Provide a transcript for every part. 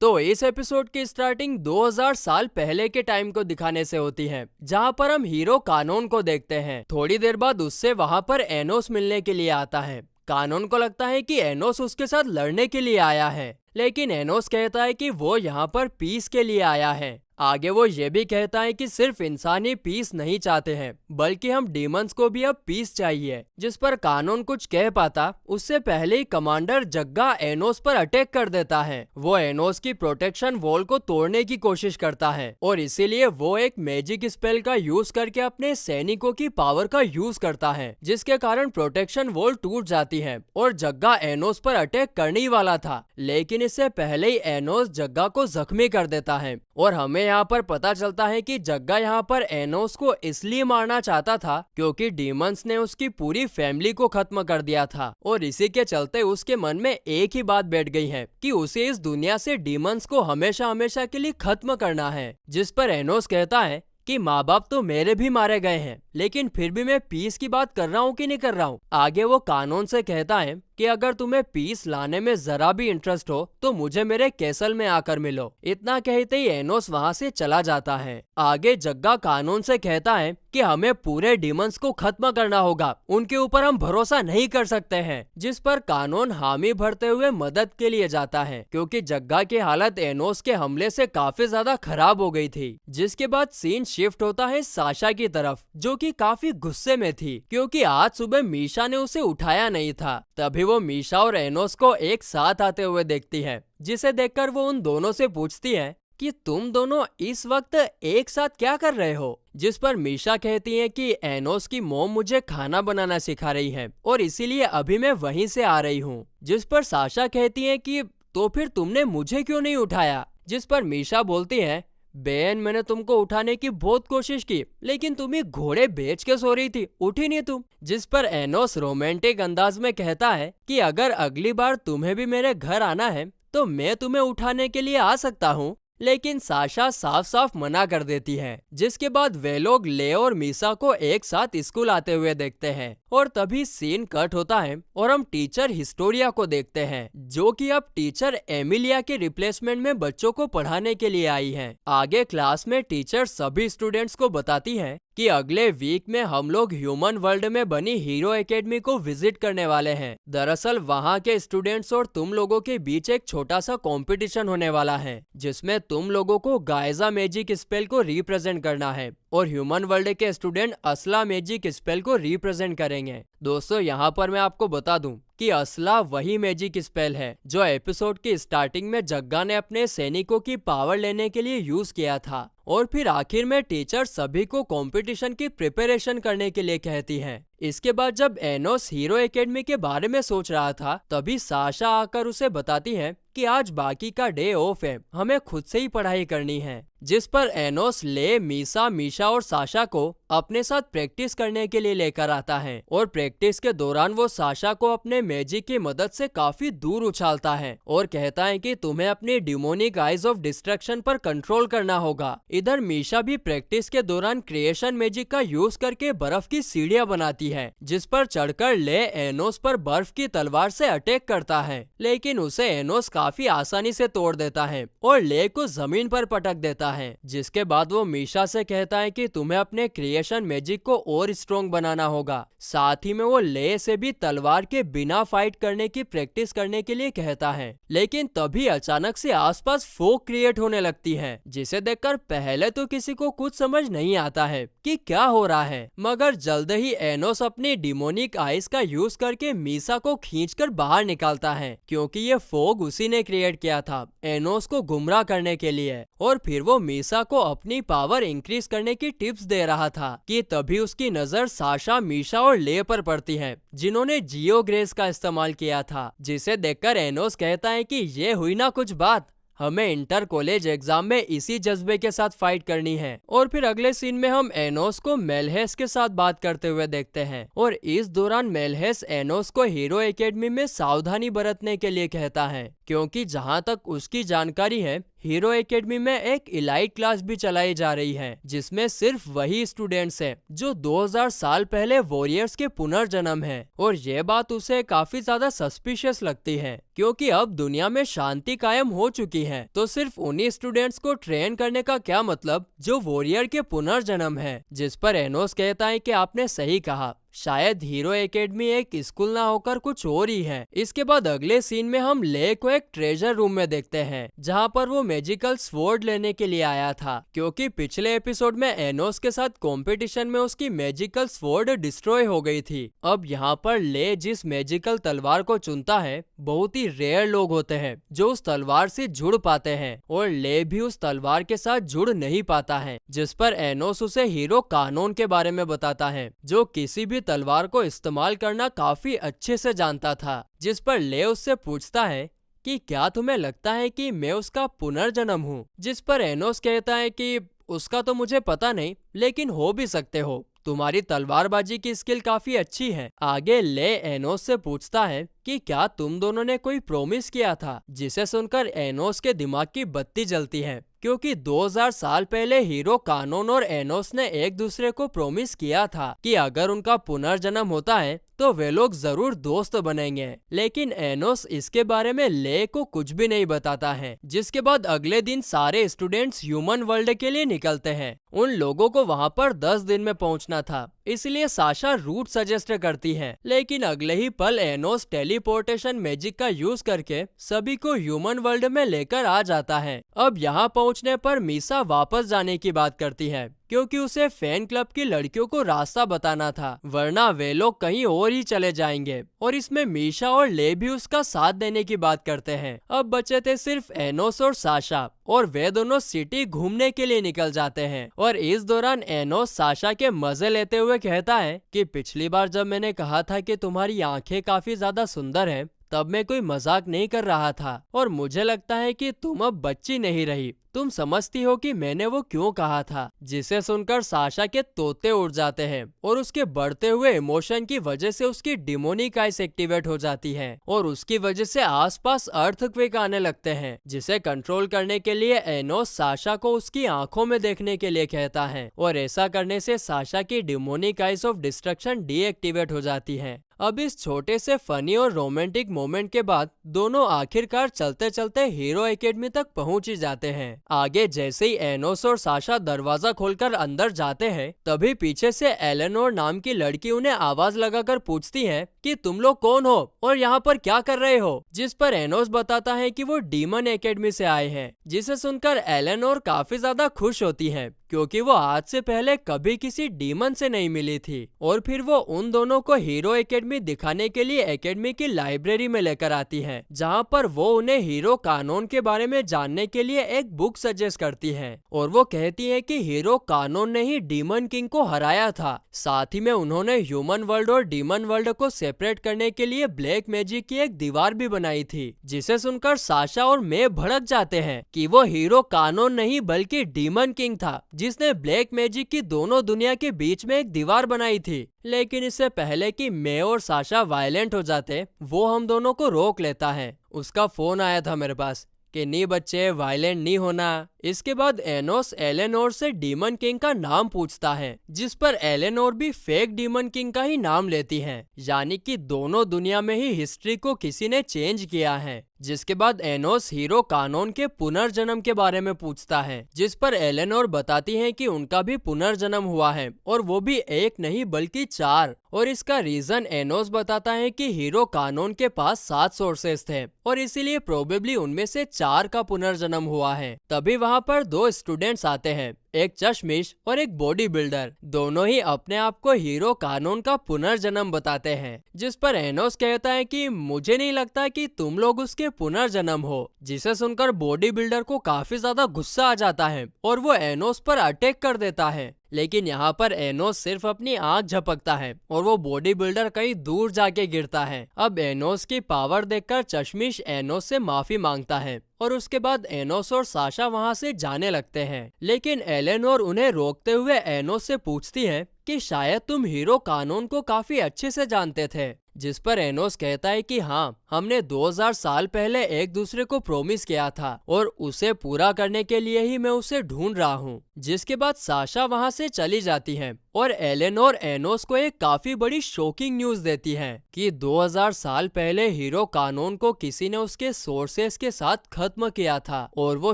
तो इस एपिसोड की स्टार्टिंग 2000 साल पहले के टाइम को दिखाने से होती है, जहाँ पर हम हीरो कानून को देखते हैं। थोड़ी देर बाद उससे वहाँ पर एनोस मिलने के लिए आता है। कानून को लगता है कि एनोस उसके साथ लड़ने के लिए आया है, लेकिन एनोस कहता है कि वो यहाँ पर पीस के लिए आया है। आगे वो ये भी कहता है कि सिर्फ इंसान ही पीस नहीं चाहते हैं, बल्कि हम डीमंस को भी अब पीस चाहिए। जिस पर कानून कुछ कह पाता उससे पहले ही कमांडर जग्गा एनोस पर अटैक कर देता है। वो एनोस की प्रोटेक्शन वॉल को तोड़ने की कोशिश करता है और इसीलिए वो एक मैजिक स्पेल का यूज करके अपने सैनिकों की पावर का यूज करता है, जिसके कारण प्रोटेक्शन वॉल टूट जाती है और जग्गा एनोस पर अटैक करने ही वाला था। लेकिन इससे पहले ही एनोस जग्गा को जख्मी कर देता है और हमें यहाँ पर पता चलता है कि जग्गा यहाँ पर एनोस को इसलिए मारना चाहता था क्योंकि डीमंस ने उसकी पूरी फैमिली को खत्म कर दिया था और इसी के चलते उसके मन में एक ही बात बैठ गई है कि उसे इस दुनिया से डीमंस को हमेशा हमेशा के लिए खत्म करना है। जिस पर एनोस कहता है कि माँ बाप तो मेरे भी मारे गए हैं, लेकिन फिर भी मैं पीस की बात कर रहा हूँ कि नहीं कर रहा हूँ। आगे वो कानून से कहता है कि अगर तुम्हें पीस लाने में जरा भी इंटरेस्ट हो तो मुझे मेरे कैसल में आकर मिलो। इतना कहते ही एनोस वहाँ से चला जाता है। आगे जग्गा कानून से कहता है कि हमें पूरे डीमंस को खत्म करना होगा, उनके ऊपर हम भरोसा नहीं कर सकते हैं। जिस पर कानून हामी भरते हुए मदद के लिए जाता है क्योंकि जग्गा की हालत एनोस के हमले से काफी ज्यादा खराब हो गई थी। जिसके बाद सीन शिफ्ट होता है साशा की तरफ, जो कि काफी गुस्से में थी क्योंकि आज सुबह मीशा ने उसे उठाया नहीं था। तभी वो मीशा और एनोस को एक साथ आते हुए देखती है, जिसे देखकर वो उन दोनों से पूछती है कि तुम दोनों इस वक्त एक साथ क्या कर रहे हो। जिस पर मीशा कहती है कि एनोस की मॉम मुझे खाना बनाना सिखा रही है और इसीलिए अभी मैं वहीं से आ रही हूँ। जिस पर साशा कहती है कि तो फिर तुमने मुझे क्यों नहीं उठाया। जिस पर मीशा बोलती है, बेन मैंने तुमको उठाने की बहुत कोशिश की, लेकिन तुम ही घोड़े बेच के सो रही थी, उठी नहीं तुम। जिस पर एनोस रोमांटिक अंदाज में कहता है कि अगर अगली बार तुम्हें भी मेरे घर आना है तो मैं तुम्हें उठाने के लिए आ सकता हूँ, लेकिन साशा साफ साफ मना कर देती है। जिसके बाद वे लोग ले और मीसा को एक साथ स्कूल आते हुए देखते हैं और तभी सीन कट होता है और हम टीचर हिस्टोरिया को देखते हैं, जो कि अब टीचर एमिलिया के रिप्लेसमेंट में बच्चों को पढ़ाने के लिए आई हैं। आगे क्लास में टीचर सभी स्टूडेंट्स को बताती है कि अगले वीक में हम लोग ह्यूमन वर्ल्ड में बनी हीरो एकेडमी को विजिट करने वाले हैं। दरअसल वहाँ के स्टूडेंट्स और तुम लोगों के बीच एक छोटा सा कंपटीशन होने वाला है, जिसमें तुम लोगों को गायजा मैजिक स्पेल को रिप्रेजेंट करना है और ह्यूमन वर्ल्ड के स्टूडेंट असला मैजिक स्पेल को रिप्रेजेंट करेंगे। दोस्तों यहाँ पर मैं आपको बता दूं कि असला वही मैजिक स्पेल है जो एपिसोड की स्टार्टिंग में जग्गा ने अपने सैनिकों की पावर लेने के लिए यूज किया था और फिर आखिर में टीचर सभी को कंपटीशन की प्रिपरेशन करने के लिए कहती है। इसके बाद जब एनोस हीरो एकेडमी के बारे में सोच रहा था तभी साशा आकर उसे बताती है कि आज बाकी का डे ऑफ है, हमें खुद से ही पढ़ाई करनी है। जिस पर एनोस ले मीसा, मीशा और साशा को अपने साथ प्रैक्टिस करने के लिए लेकर आता है और प्रैक्टिस के दौरान वो साशा को अपने मैजिक की मदद से काफी दूर उछालता है और कहता है कि तुम्हें अपनी डिमोनिक आइज ऑफ डिस्ट्रक्शन पर कंट्रोल करना होगा। इधर मीशा भी प्रैक्टिस के दौरान क्रिएशन मैजिक का यूज करके बर्फ की सीढ़ियां बनाती है, जिस पर चढ़कर ले एनोस पर बर्फ की तलवार से अटैक करता है, लेकिन उसे एनोस काफी आसानी से तोड़ देता है और ले को जमीन पर पटक देता है। जिसके बाद वो मीशा से कहता है कि तुम्हें अपने क्रिएशन मैजिक को और स्ट्रॉन्ग बनाना होगा। साथ ही में वो ले से भी तलवार के बिना फाइट करने की प्रैक्टिस करने के लिए कहता है, लेकिन तभी अचानक से आसपास फोग क्रिएट होने लगती है, जिसे देखकर पहले तो किसी को कुछ समझ नहीं आता है कि क्या हो रहा है, मगर जल्द ही एनोस अपनी डिमोनिक आइस का यूज करके मीसा को खींचकर बाहर निकालता है, क्योंकि ये फोग उसी ने क्रिएट किया था एनोस को गुमराह करने के लिए। और फिर वो मीसा को अपनी पावर इंक्रीज करने की टिप्स दे रहा था कि तभी उसकी नजर साशा, मीशा और ले पर पड़ती है, जिन्होंने जियो ग्रेस का इस्तेमाल किया था। जिसे देखकर एनोस कहता है कि ये हुई ना कुछ बात, हमें इंटर कॉलेज एग्जाम में इसी जज्बे के साथ फाइट करनी है। और फिर अगले सीन में हम एनोस को मेलहेस के साथ बात करते हुए देखते हैं और इस दौरान मेलहेस एनोस को हीरो एकेडमी में सावधानी बरतने के लिए कहता है, क्योंकि जहां तक उसकी जानकारी है हीरो एकेडमी में एक इलाइट क्लास भी चलाई जा रही है जिसमें सिर्फ वही स्टूडेंट्स हैं जो 2000 साल पहले वॉरियर्स के पुनर्जन्म हैं। और ये बात उसे काफी ज्यादा सस्पिशियस लगती है क्योंकि अब दुनिया में शांति कायम हो चुकी है, तो सिर्फ उन्हीं स्टूडेंट्स को ट्रेन करने का क्या मतलब जो वॉरियर के पुनर्जन्म है। जिस पर एनोस कहता है कि आपने सही कहा, शायद हीरो एकेडमी एक स्कूल ना होकर कुछ और ही है। इसके बाद अगले सीन में हम ले को एक ट्रेजर रूम में देखते हैं जहां पर वो मैजिकल स्वॉर्ड लेने के लिए आया था क्योंकि पिछले एपिसोड में एनोस के साथ कंपटीशन में उसकी मैजिकल स्वॉर्ड डिस्ट्रॉय हो गई थी। अब यहाँ पर ले जिस मैजिकल तलवार को चुनता है, बहुत ही रेयर लोग होते हैं जो उस तलवार से जुड़ पाते हैं और ले भी उस तलवार के साथ जुड़ नहीं पाता है। जिस पर एनोस उसे हीरो कानून के बारे में बताता है जो किसी भी तलवार को इस्तेमाल करना काफी अच्छे से जानता था। जिस पर ले उससे पूछता है कि क्या तुम्हें लगता है कि मैं उसका पुनर्जन्म हूँ? जिस पर एनोस कहता है कि उसका तो मुझे पता नहीं, लेकिन हो भी सकते हो, तुम्हारी तलवारबाजी की स्किल काफी अच्छी है। आगे ले एनोस से पूछता है कि क्या तुम दोनों ने कोई प्रॉमिस किया था? जिसे सुनकर एनोस के दिमाग की बत्ती जलती है क्योंकि 2000 साल पहले हीरो कानून और एनोस ने एक दूसरे को प्रॉमिस किया था कि अगर उनका पुनर्जन्म होता है तो वे लोग जरूर दोस्त बनेंगे। लेकिन एनोस इसके बारे में ले को कुछ भी नहीं बताता है। जिसके बाद अगले दिन सारे स्टूडेंट्स ह्यूमन वर्ल्ड के लिए निकलते हैं। उन लोगों को वहां पर 10 दिन में पहुंचना था, इसलिए साशा रूट सजेस्ट करती है। लेकिन अगले ही पल एनोस टेलीपोर्टेशन मैजिक का यूज करके सभी को ह्यूमन वर्ल्ड में लेकर आ जाता है। अब यहाँ पहुँचने पर मीसा वापस जाने की बात करती है क्योंकि उसे फैन क्लब की लड़कियों को रास्ता बताना था, वरना वे लोग कहीं और ही चले जाएंगे। और इसमें मीशा और ले भी उसका साथ देने की बात करते हैं। अब बचे थे सिर्फ एनोस और साशा और वे दोनों सिटी घूमने के लिए निकल जाते हैं। और इस दौरान एनोस साशा के मजे लेते हुए कहता है कि पिछली बार जब मैंने कहा था कि तुम्हारी आंखें काफी ज्यादा सुंदर हैं, तब मैं कोई मजाक नहीं कर रहा था और मुझे लगता है कि तुम अब बच्ची नहीं रही, तुम समझती हो कि मैंने वो क्यों कहा था। जिसे सुनकर साशा के तोते उड़ जाते हैं और उसके बढ़ते हुए इमोशन की वजह से उसकी डिमोनिक आइस एक्टिवेट हो जाती है और उसकी वजह से आसपास अर्थक्वेक आने लगते हैं। जिसे कंट्रोल करने के लिए एनोस साशा को उसकी आंखों में देखने के लिए कहता है और ऐसा करने से साशा की demonic ice of destruction deactivate हो जाती है। अब इस छोटे से फनी और रोमांटिक मोमेंट के बाद दोनों आखिरकार चलते चलते हीरो एकेडमी तक पहुंच ही जाते हैं। आगे जैसे ही एनोस और साशा दरवाजा खोलकर अंदर जाते हैं, तभी पीछे से एलेनोर नाम की लड़की उन्हें आवाज लगाकर पूछती है कि तुम लोग कौन हो और यहाँ पर क्या कर रहे हो। जिस पर एनोस बताता है कि वो डीमन एकेडमी से आए हैं। जिसे सुनकर एलेनोर काफी ज्यादा खुश होती है क्योंकि वो आज से पहले कभी किसी डीमन से नहीं मिली थी। और फिर वो उन दोनों को हीरो एकेडमी दिखाने के लिए एकेडमी की लाइब्रेरी में लेकर आती है, जहाँ पर वो उन्हें हीरो कानून के बारे में जानने के लिए एक बुक सजेस्ट करती है। और वो कहती है कि हीरो कानून ने ही डीमन किंग को हराया था, साथ ही में उन्होंने ह्यूमन वर्ल्ड और डीमन वर्ल्ड को सेपरेट करने के लिए ब्लैक मैजिक की एक दीवार भी बनाई थी। जिसे सुनकर साशा और मैं भड़क जाते हैं कि वो हीरो कानून नहीं बल्कि डीमन किंग था जिसने ब्लैक मैजिक की दोनों दुनिया के बीच में एक दीवार बनाई थी। लेकिन इससे पहले कि मैं और साशा वायलेंट हो जाते, वो हम दोनों को रोक लेता है। उसका फोन आया था मेरे पास कि नहीं बच्चे, वायलेंट नहीं होना। इसके बाद एनोस एलेनोर से डीमन किंग का नाम पूछता है, जिस पर एलेनोर भी फेक डीमन किंग का ही नाम लेती है, यानी कि दोनों दुनिया में ही हिस्ट्री को किसी ने चेंज किया है। जिसके बाद एनोस हीरो कानून के पुनर्जन्म के बारे में पूछता है, जिस पर एलेनोर बताती है कि उनका भी पुनर्जन्म हुआ है और वो भी एक नहीं बल्कि 4। और इसका रीजन एनोस बताता है कि हीरो कानून के पास 7 सोर्सेस थे और इसीलिए प्रोबेबली उनमें से 4 का पुनर्जन्म हुआ है। तभी वहाँ पर 2 स्टूडेंट्स आते हैं, एक चश्मिश और एक बॉडी बिल्डर। दोनों ही अपने आप को हीरो कानून का पुनर्जन्म बताते हैं। जिस पर एनोस कहता है कि मुझे नहीं लगता कि तुम लोग उसके पुनर्जन्म हो। जिसे सुनकर बॉडी बिल्डर को काफी ज्यादा गुस्सा आ जाता है और वो एनोस पर अटैक कर देता है। लेकिन यहाँ पर एनोस सिर्फ अपनी आंख झपकता है और वो बॉडी बिल्डर कहीं दूर जाके गिरता है। अब एनोस की पावर देखकर चश्मिश एनोस से माफी मांगता है और उसके बाद एनोस और साशा वहाँ से जाने लगते हैं। लेकिन एलेनोर उन्हें रोकते हुए एनोस से पूछती है कि शायद तुम हीरो कानून को काफी अच्छे से जानते थे। जिस पर एनोस कहता है कि हाँ, हमने 2000 साल पहले एक दूसरे को प्रॉमिस किया था और उसे पूरा करने के लिए ही मैं उसे ढूंढ रहा हूँ। जिसके बाद साशा वहाँ से चली जाती है और एलेनोर एनोस को एक काफी बड़ी शॉकिंग न्यूज देती है कि 2000 साल पहले हीरो कानून को किसी ने उसके सोर्सेस के साथ खत्म किया था और वो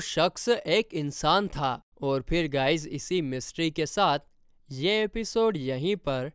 शख्स एक इंसान था। और फिर गाइज, इसी मिस्ट्री के साथ ये एपिसोड यहीं पर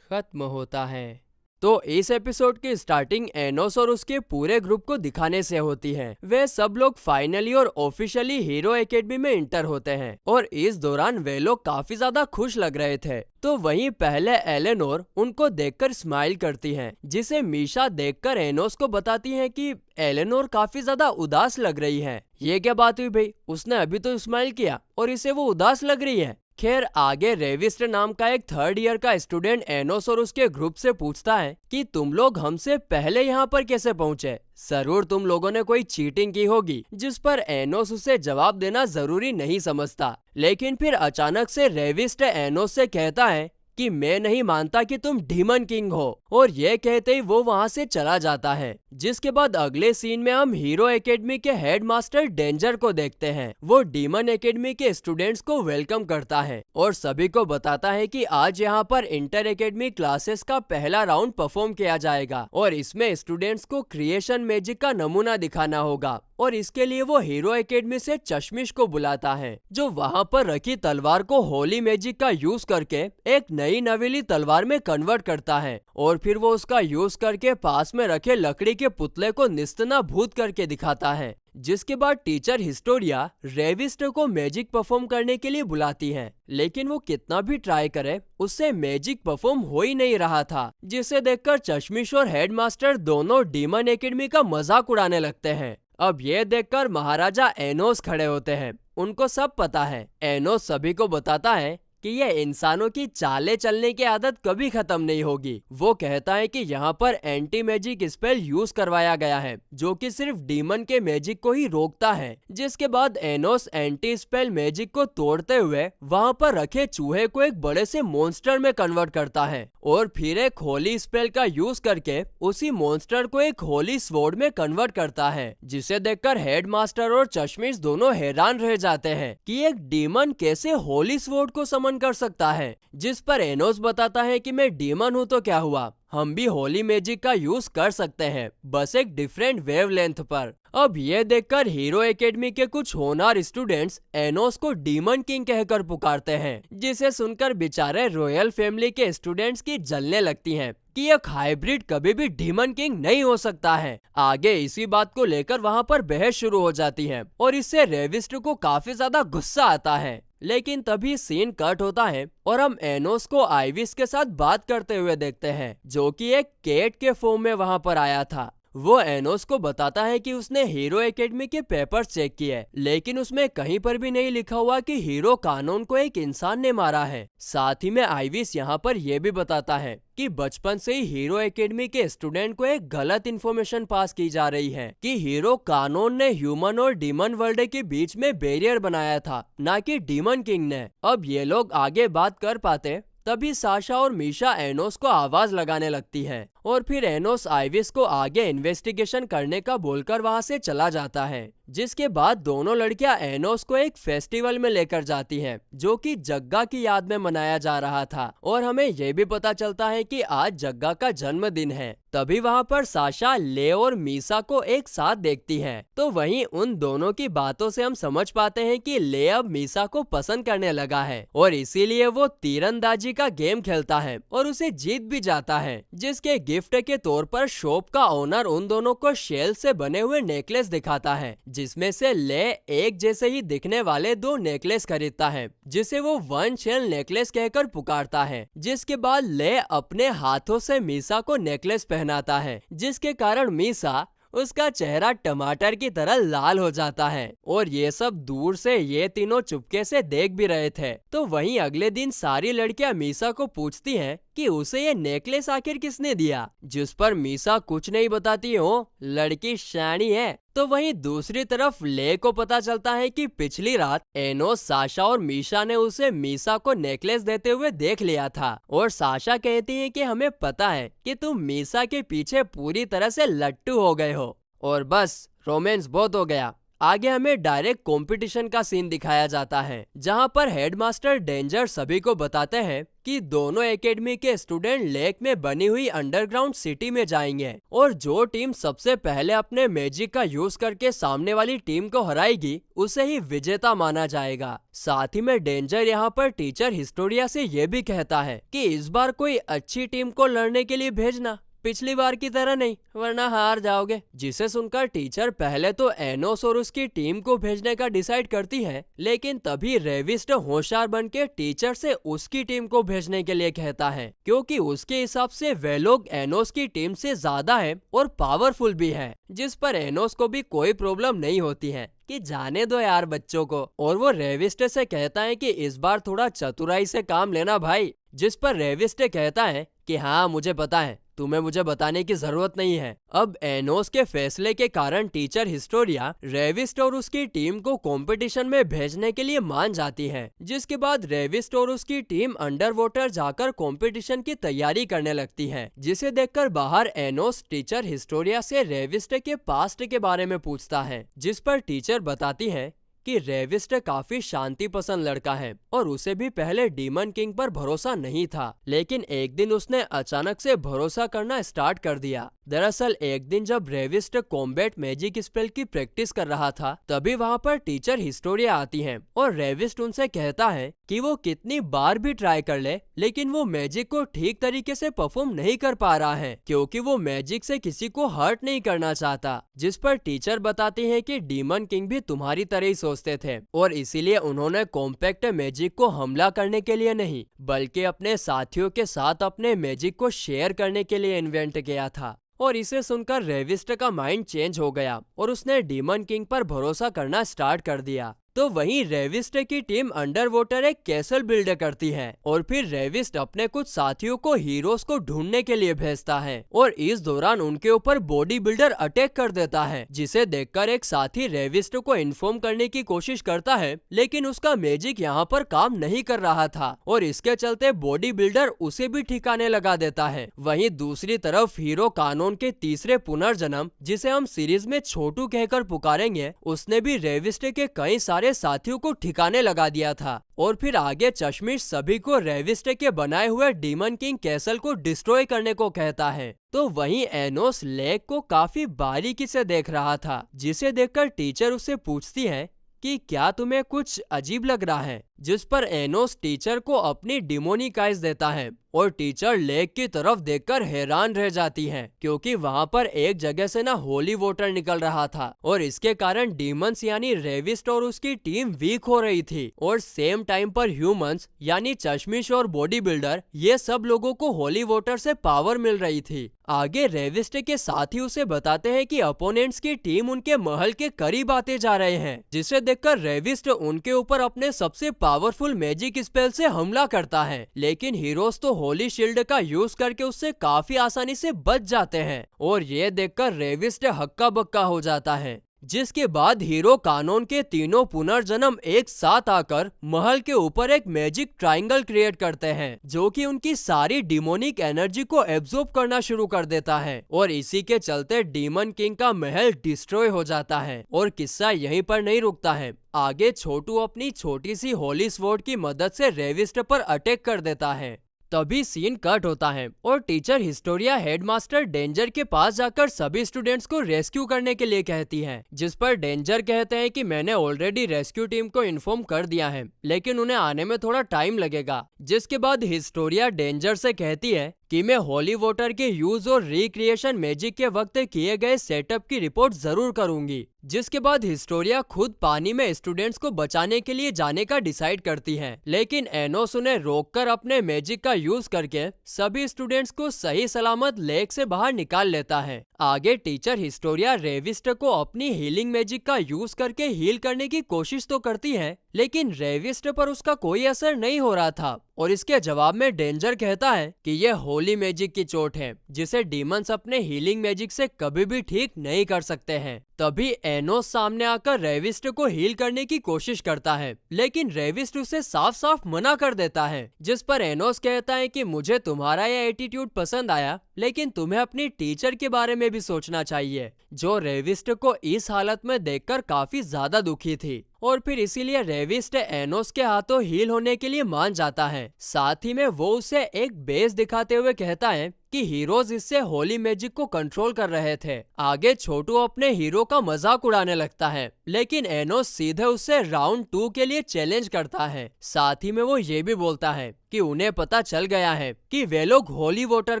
खत्म होता है। तो इस एपिसोड की स्टार्टिंग एनोस और उसके पूरे ग्रुप को दिखाने से होती है। वे सब लोग फाइनली और ऑफिशियली हीरो एकेडमी में इंटर होते हैं और इस दौरान वे लोग काफी ज्यादा खुश लग रहे थे। तो वहीं पहले एलेनोर उनको देखकर स्माइल करती है, जिसे मीशा देखकर एनोस को बताती है कि एलेनोर काफी ज्यादा उदास लग रही है। ये क्या बात हुई भाई, उसने अभी तो स्माइल किया और इसे वो उदास लग रही है। खैर, आगे रेविस्ट नाम का एक 3rd ईयर का स्टूडेंट एनोस और उसके ग्रुप से पूछता है कि तुम लोग हमसे पहले यहाँ पर कैसे पहुँचे, जरूर तुम लोगों ने कोई चीटिंग की होगी। जिस पर एनोस उसे जवाब देना जरूरी नहीं समझता। लेकिन फिर अचानक से रेविस्ट एनोस से कहता है कि मैं नहीं मानता कि तुम डीमन किंग हो, और ये कहते ही वो वहाँ से चला जाता है। जिसके बाद अगले सीन में हम हीरो एकेडमी के हेड मास्टर डेंजर को देखते हैं। वो डीमन एकेडमी के स्टूडेंट्स को वेलकम करता है और सभी को बताता है कि आज यहाँ पर इंटर एकेडमी क्लासेस का पहला राउंड परफॉर्म किया जाएगा और इसमें स्टूडेंट्स को क्रिएशन मैजिक का नमूना दिखाना होगा। और इसके लिए वो हीरो एकेडमी से चश्मिश को बुलाता है, जो वहाँ पर रखी तलवार को होली मैजिक का यूज करके एक नई नवेली तलवार में कन्वर्ट करता है। और फिर वो उसका यूज करके पास में रखे लकड़ी के पुतले को निस्तनाभूत करके दिखाता है। जिसके बाद टीचर हिस्टोरिया रेविस्ट को मैजिक परफॉर्म करने के लिए बुलाती है, लेकिन वो कितना भी ट्राई करे उससे मैजिक परफॉर्म हो ही नहीं रहा था। जिसे देखकर चश्मिश और हेडमास्टर दोनों डीमन एकेडमी का मजाक उड़ाने लगते हैं। अब ये देखकर महाराजा एनोस खड़े होते हैं। उनको सब पता है। एनोस सभी को बताता है कि ये इंसानों की चाले चलने की आदत कभी खत्म नहीं होगी। वो कहता है कि यहाँ पर एंटी मैजिक स्पेल यूज करवाया गया है, जो कि सिर्फ डीमन के मैजिक को ही रोकता है। जिसके बाद एनोस एंटी स्पेल मैजिक को तोड़ते हुए वहाँ पर रखे चूहे को एक बड़े से मॉन्स्टर में कन्वर्ट करता है और फिर एक होली स्पेल का यूज करके उसी मॉन्स्टर को एक होली स्वॉर्ड में कन्वर्ट करता है। जिसे देखकर हेडमास्टर और चश्मिश दोनों हैरान रह जाते हैं कि एक डीमन कैसे होली स्वॉर्ड को समन कर सकता है। जिस पर एनोस बताता है कि मैं डीमन हूँ तो क्या हुआ, हम भी होली मैजिक का यूज कर सकते हैं, बस एक डिफरेंट वेवलेंथ पर। अब ये देखकर हीरो एकेडमी के कुछ होनहार स्टूडेंट्स एनोस को डीमन किंग कहकर पुकारते हैं, जिसे सुनकर बेचारे रॉयल फैमिली के स्टूडेंट्स की जलने लगती हैं कि एक हाइब्रिड कभी भी डीमन किंग नहीं हो सकता है। आगे इसी बात को लेकर वहाँ पर बहस शुरू हो जाती है और इससे रेविस्ट को काफी ज्यादा गुस्सा आता है। लेकिन तभी सीन कट होता है और हम एनोस को आइविस के साथ बात करते हुए देखते हैं, जो कि एक कैट के फॉर्म में वहाँ पर आया था। वो एनोस को बताता है कि उसने हीरो एकेडमी के पेपर्स चेक किए, लेकिन उसमें कहीं पर भी नहीं लिखा हुआ कि हीरो कानून को एक इंसान ने मारा है। साथ ही में आइविस यहाँ पर यह भी बताता है कि बचपन से ही हीरो एकेडमी के स्टूडेंट को एक गलत इन्फॉर्मेशन पास की जा रही है कि हीरो कानून ने ह्यूमन और डीमन वर्ल्ड के बीच में बैरियर बनाया था, ना कि डीमन किंग ने। अब ये लोग आगे बात कर पाते तभी साशा और मीशा एनोस को आवाज लगाने लगती है और फिर एनोस आइविस को आगे इन्वेस्टिगेशन करने का बोलकर वहां से चला जाता है। जिसके बाद दोनों लड़कियां एनोस को एक फेस्टिवल में लेकर जाती हैं, जो कि जग्गा की याद में मनाया जा रहा था और हमें यह भी पता चलता है कि आज जग्गा का जन्मदिन है। तभी वहां पर साशा ले और मीसा को एक साथ देखती है, तो वहीं उन दोनों की बातों से हम समझ पाते हैं कि ले अब मीसा को पसंद करने लगा है और इसीलिए वो तीरंदाजी का गेम खेलता है और उसे जीत भी जाता है। जिसके गिफ्ट के तौर पर शॉप का ओनर उन दोनों को शेल से बने हुए नेकलेस दिखाता है, जिसमें से ले एक जैसे ही दिखने वाले 2 नेकलेस खरीदता है, जिसे वो 1 शेल नेकलेस कहकर पुकारता है। जिसके बाद ले अपने हाथों से मीसा को नेकलेस पहनाता है, जिसके कारण मीसा उसका चेहरा टमाटर की तरह लाल हो जाता है और ये सब दूर से ये तीनों चुपके से देख भी रहे थे। तो वहीं अगले दिन सारी लड़कियां मीसा को पूछती हैं कि उसे ये नेकलेस आखिर किसने दिया, जिस पर मीसा कुछ नहीं बताती हो, लड़की शैनी है। तो वहीं दूसरी तरफ ले को पता चलता है कि पिछली रात एनोस, साशा और मीशा ने उसे मीसा को नेकलेस देते हुए देख लिया था और साशा कहती है कि हमें पता है कि तुम मीसा के पीछे पूरी तरह से लट्टू हो गए हो। और बस रोमांस बहुत हो गया। आगे हमें डायरेक्ट कंपटीशन का सीन दिखाया जाता है, जहां पर हेडमास्टर डेंजर सभी को बताते हैं कि दोनों एकेडमी के स्टूडेंट लेक में बनी हुई अंडरग्राउंड सिटी में जाएंगे और जो टीम सबसे पहले अपने मैजिक का यूज करके सामने वाली टीम को हराएगी उसे ही विजेता माना जाएगा। साथ ही में डेंजर यहाँ पर टीचर हिस्टोरिया से ये भी कहता है कि इस बार कोई अच्छी टीम को लड़ने के लिए भेजना, पिछली बार की तरह नहीं, वरना हार जाओगे। जिसे सुनकर टीचर पहले तो एनोस और उसकी टीम को भेजने का डिसाइड करती है, लेकिन तभी रेविस्ट होशियार बन के टीचर से उसकी टीम को भेजने के लिए कहता है, क्योंकि उसके हिसाब से वे लोग एनोस की टीम से ज्यादा है और पावरफुल भी है। जिस पर एनोस को भी कोई प्रॉब्लम नहीं होती है कि जाने दो यार बच्चों को, और वो रेविस्ट से कहता है कि इस बार थोड़ा चतुराई से काम लेना भाई। जिस पर रेविस्ट कहता है कि हाँ मुझे पता है, तुम्हें मुझे बताने की जरूरत नहीं है। अब एनोस के फैसले के कारण टीचर हिस्टोरिया रेविस्ट और उसकी टीम को कंपटीशन में भेजने के लिए मान जाती है, जिसके बाद रेविस्ट और उसकी टीम अंडर वाटर जाकर कंपटीशन की तैयारी करने लगती है। जिसे देखकर बाहर एनोस टीचर हिस्टोरिया से रेविस्ट के पास्ट के बारे में पूछता है, जिस पर टीचर बताती है कि रेविस्ट काफी शांति पसंद लड़का है और उसे भी पहले डीमन किंग पर भरोसा नहीं था, लेकिन एक दिन उसने अचानक से भरोसा करना स्टार्ट कर दिया। दरअसल एक दिन जब रेविस्ट कॉम्बैट मैजिक स्पेल की प्रैक्टिस कर रहा था, तभी वहाँ पर टीचर हिस्टोरिया आती है और रेविस्ट उनसे कहता है कि वो कितनी बार भी ट्राई कर ले, लेकिन वो मैजिक को ठीक तरीके से परफॉर्म नहीं कर पा रहा है, क्योंकि वो मैजिक से किसी को हर्ट नहीं करना चाहता। जिस पर टीचर बताती है कि डीमन किंग भी तुम्हारी तरह ही सोचते थे और इसीलिए उन्होंने कॉम्पैक्ट मैजिक को हमला करने के लिए नहीं, बल्कि अपने साथियों के साथ अपने मैजिक को शेयर करने के लिए इन्वेंट किया था। और इसे सुनकर रेविस्ट का माइंड चेंज हो गया और उसने डीमन किंग पर भरोसा करना स्टार्ट कर दिया। तो वहीं रेविस्ट की टीम अंडर वाटर एक कैसल बिल्ड करती है और फिर रेविस्ट अपने कुछ साथियों को हीरोज को ढूंढने के लिए भेजता है और इस दौरान उनके ऊपर बॉडी बिल्डर अटैक कर देता है, जिसे देखकर एक साथी रेविस्ट को इन्फॉर्म करने की कोशिश करता है, लेकिन उसका मैजिक यहाँ पर काम नहीं कर रहा था और इसके चलते बॉडी बिल्डर उसे भी ठिकाने लगा देता है। वहीं दूसरी तरफ हीरो कानून के तीसरे पुनर्जन्म, जिसे हम सीरीज में छोटू कहकर पुकारेंगे, उसने भी रेविस्ट के कई सारे साथियों को ठिकाने लगा दिया था और फिर आगे चश्मिश सभी को रेविस्ट के बनाए हुए डीमन किंग कैसल को डिस्ट्रॉय करने को कहता है। तो वहीं एनोस लेक को काफी बारीकी से देख रहा था, जिसे देखकर टीचर उससे पूछती है कि क्या तुम्हें कुछ अजीब लग रहा है, जिस पर एनोस टीचर को अपनी डिमोनिक आइज देता है और टीचर लेक की तरफ देखकर हैरान रह जाती है, क्योंकि वहाँ पर एक जगह से ना होली वाटर निकल रहा था और इसके कारण डीमंस यानी रेविस्ट और उसकी टीम वीक हो रही थी और सेम टाइम पर ह्यूमंस यानी चश्मिश और बॉडी बिल्डर, ये सब लोगों को होली वाटर से पावर मिल रही थी। आगे रेविस्ट के साथी उसे बताते हैं कि अपोनेंट्स की टीम उनके महल के करीब आते जा रहे हैं, जिसे देखकर रेविस्ट उनके ऊपर अपने सबसे पावरफुल मैजिक स्पेल से हमला करता है, लेकिन हीरोज तो होली शील्ड का यूज करके उससे काफी आसानी से बच जाते हैं और ये देखकर रेविस्ट हक्का बक्का हो जाता है। जिसके बाद हीरो कानून के तीनों पुनर्जन्म एक साथ आकर महल के ऊपर एक मैजिक ट्रायंगल क्रिएट करते हैं, जो कि उनकी सारी डिमोनिक एनर्जी को एब्जॉर्ब करना शुरू कर देता है और इसी के चलते डीमन किंग का महल डिस्ट्रॉय हो जाता है। और किस्सा यहीं पर नहीं रुकता है, आगे छोटू अपनी छोटी सी होली स्वॉर्ड की मदद से रेविस्ट पर अटैक कर देता है। तभी सीन कट होता है और टीचर हिस्टोरिया हेडमास्टर डेंजर के पास जाकर सभी स्टूडेंट्स को रेस्क्यू करने के लिए कहती है, जिस पर डेंजर कहते हैं कि मैंने ऑलरेडी रेस्क्यू टीम को इन्फॉर्म कर दिया है, लेकिन उन्हें आने में थोड़ा टाइम लगेगा। जिसके बाद हिस्टोरिया डेंजर से कहती है कि मैं होली वाटर के यूज और रिक्रिएशन मैजिक के वक्त किए गए सेटअप की रिपोर्ट जरूर करूंगी। जिसके बाद हिस्टोरिया खुद पानी में स्टूडेंट्स को बचाने के लिए जाने का डिसाइड करती है, लेकिन एनोस उन्हें रोककर अपने मैजिक का यूज करके सभी स्टूडेंट्स को सही सलामत लेक से बाहर निकाल लेता है। आगे टीचर हिस्टोरिया रेविस्ट को अपनी हीलिंग मैजिक का यूज करके हील करने की कोशिश तो करती है, लेकिन रेविस्ट पर उसका कोई असर नहीं हो रहा था और इसके जवाब में डेंजर कहता है कि यह होली मैजिक की चोट है जिसे डीमंस अपने हीलिंग मैजिक से कभी भी ठीक नहीं कर सकते हैं। तभी एनोस सामने आकर रेविस्ट को हील करने की कोशिश करता है, लेकिन रेविस्ट उसे साफ साफ मना कर देता है, जिस पर एनोस कहता है कि मुझे तुम्हारा यह एटीट्यूड पसंद आया, लेकिन तुम्हें अपनी टीचर के बारे में भी सोचना चाहिए, जो रेविस्ट को इस हालत में देखकर काफी ज्यादा दुखी थी। और फिर इसीलिए रेविस्ट एनोस के हाथों हील होने के लिए मान जाता है। साथ ही में वो उसे एक बेस दिखाते हुए कहता है कि हीरोज इससे होली मैजिक को कंट्रोल कर रहे थे। आगे छोटू अपने हीरो का मजाक उड़ाने लगता है, लेकिन एनोस सीधे उससे राउंड 2 के लिए चैलेंज करता है। साथ ही में वो ये भी बोलता है कि उन्हें पता चल गया है कि वे लोग होली वाटर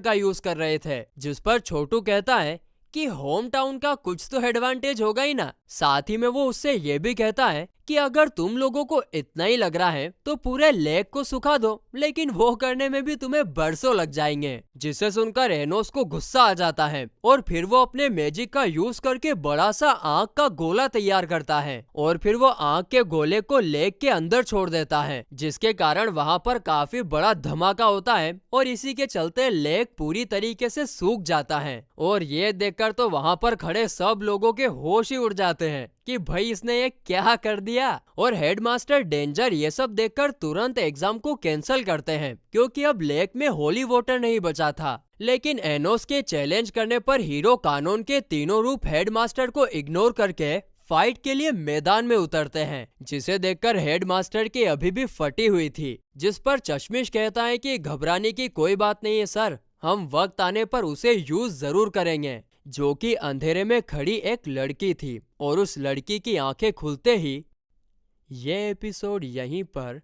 का यूज कर रहे थे, जिस पर छोटू कहता है कि होम टाउन का कुछ तो एडवांटेज होगा ही ना। साथ ही में वो उससे ये भी कहता है कि अगर तुम लोगों को इतना ही लग रहा है तो पूरे लेक को सुखा दो, लेकिन वो करने में भी तुम्हें बरसों लग जाएंगे। जिसे सुनकर एनोस को गुस्सा आ जाता है और फिर वो अपने मैजिक का यूज करके बड़ा सा आग का गोला तैयार करता है और फिर वो आग के गोले को लेक के अंदर छोड़ देता है, जिसके कारण वहाँ पर काफी बड़ा धमाका होता है और इसी के चलते लेक पूरी तरीके से सूख जाता है। और ये देखकर तो वहाँ पर खड़े सब लोगों के होश ही उड़ जाते हैं कि भाई इसने ये क्या कर दिया। और हेडमास्टर डेंजर ये सब देखकर तुरंत एग्जाम को कैंसिल करते हैं, क्योंकि अब लेक में होली वाटर नहीं बचा था। लेकिन एनोस के चैलेंज करने पर हीरो कानून के तीनों रूप हेडमास्टर को इग्नोर करके फाइट के लिए मैदान में उतरते हैं, जिसे देखकर हेडमास्टर की अभी भी फटी हुई थी। जिस पर चश्मिश कहता है कि घबराने की कोई बात नहीं है सर, हम वक्त आने पर उसे यूज जरूर करेंगे। जो कि अंधेरे में खड़ी एक लड़की थी और उस लड़की की आंखें खुलते ही ये एपिसोड यहीं पर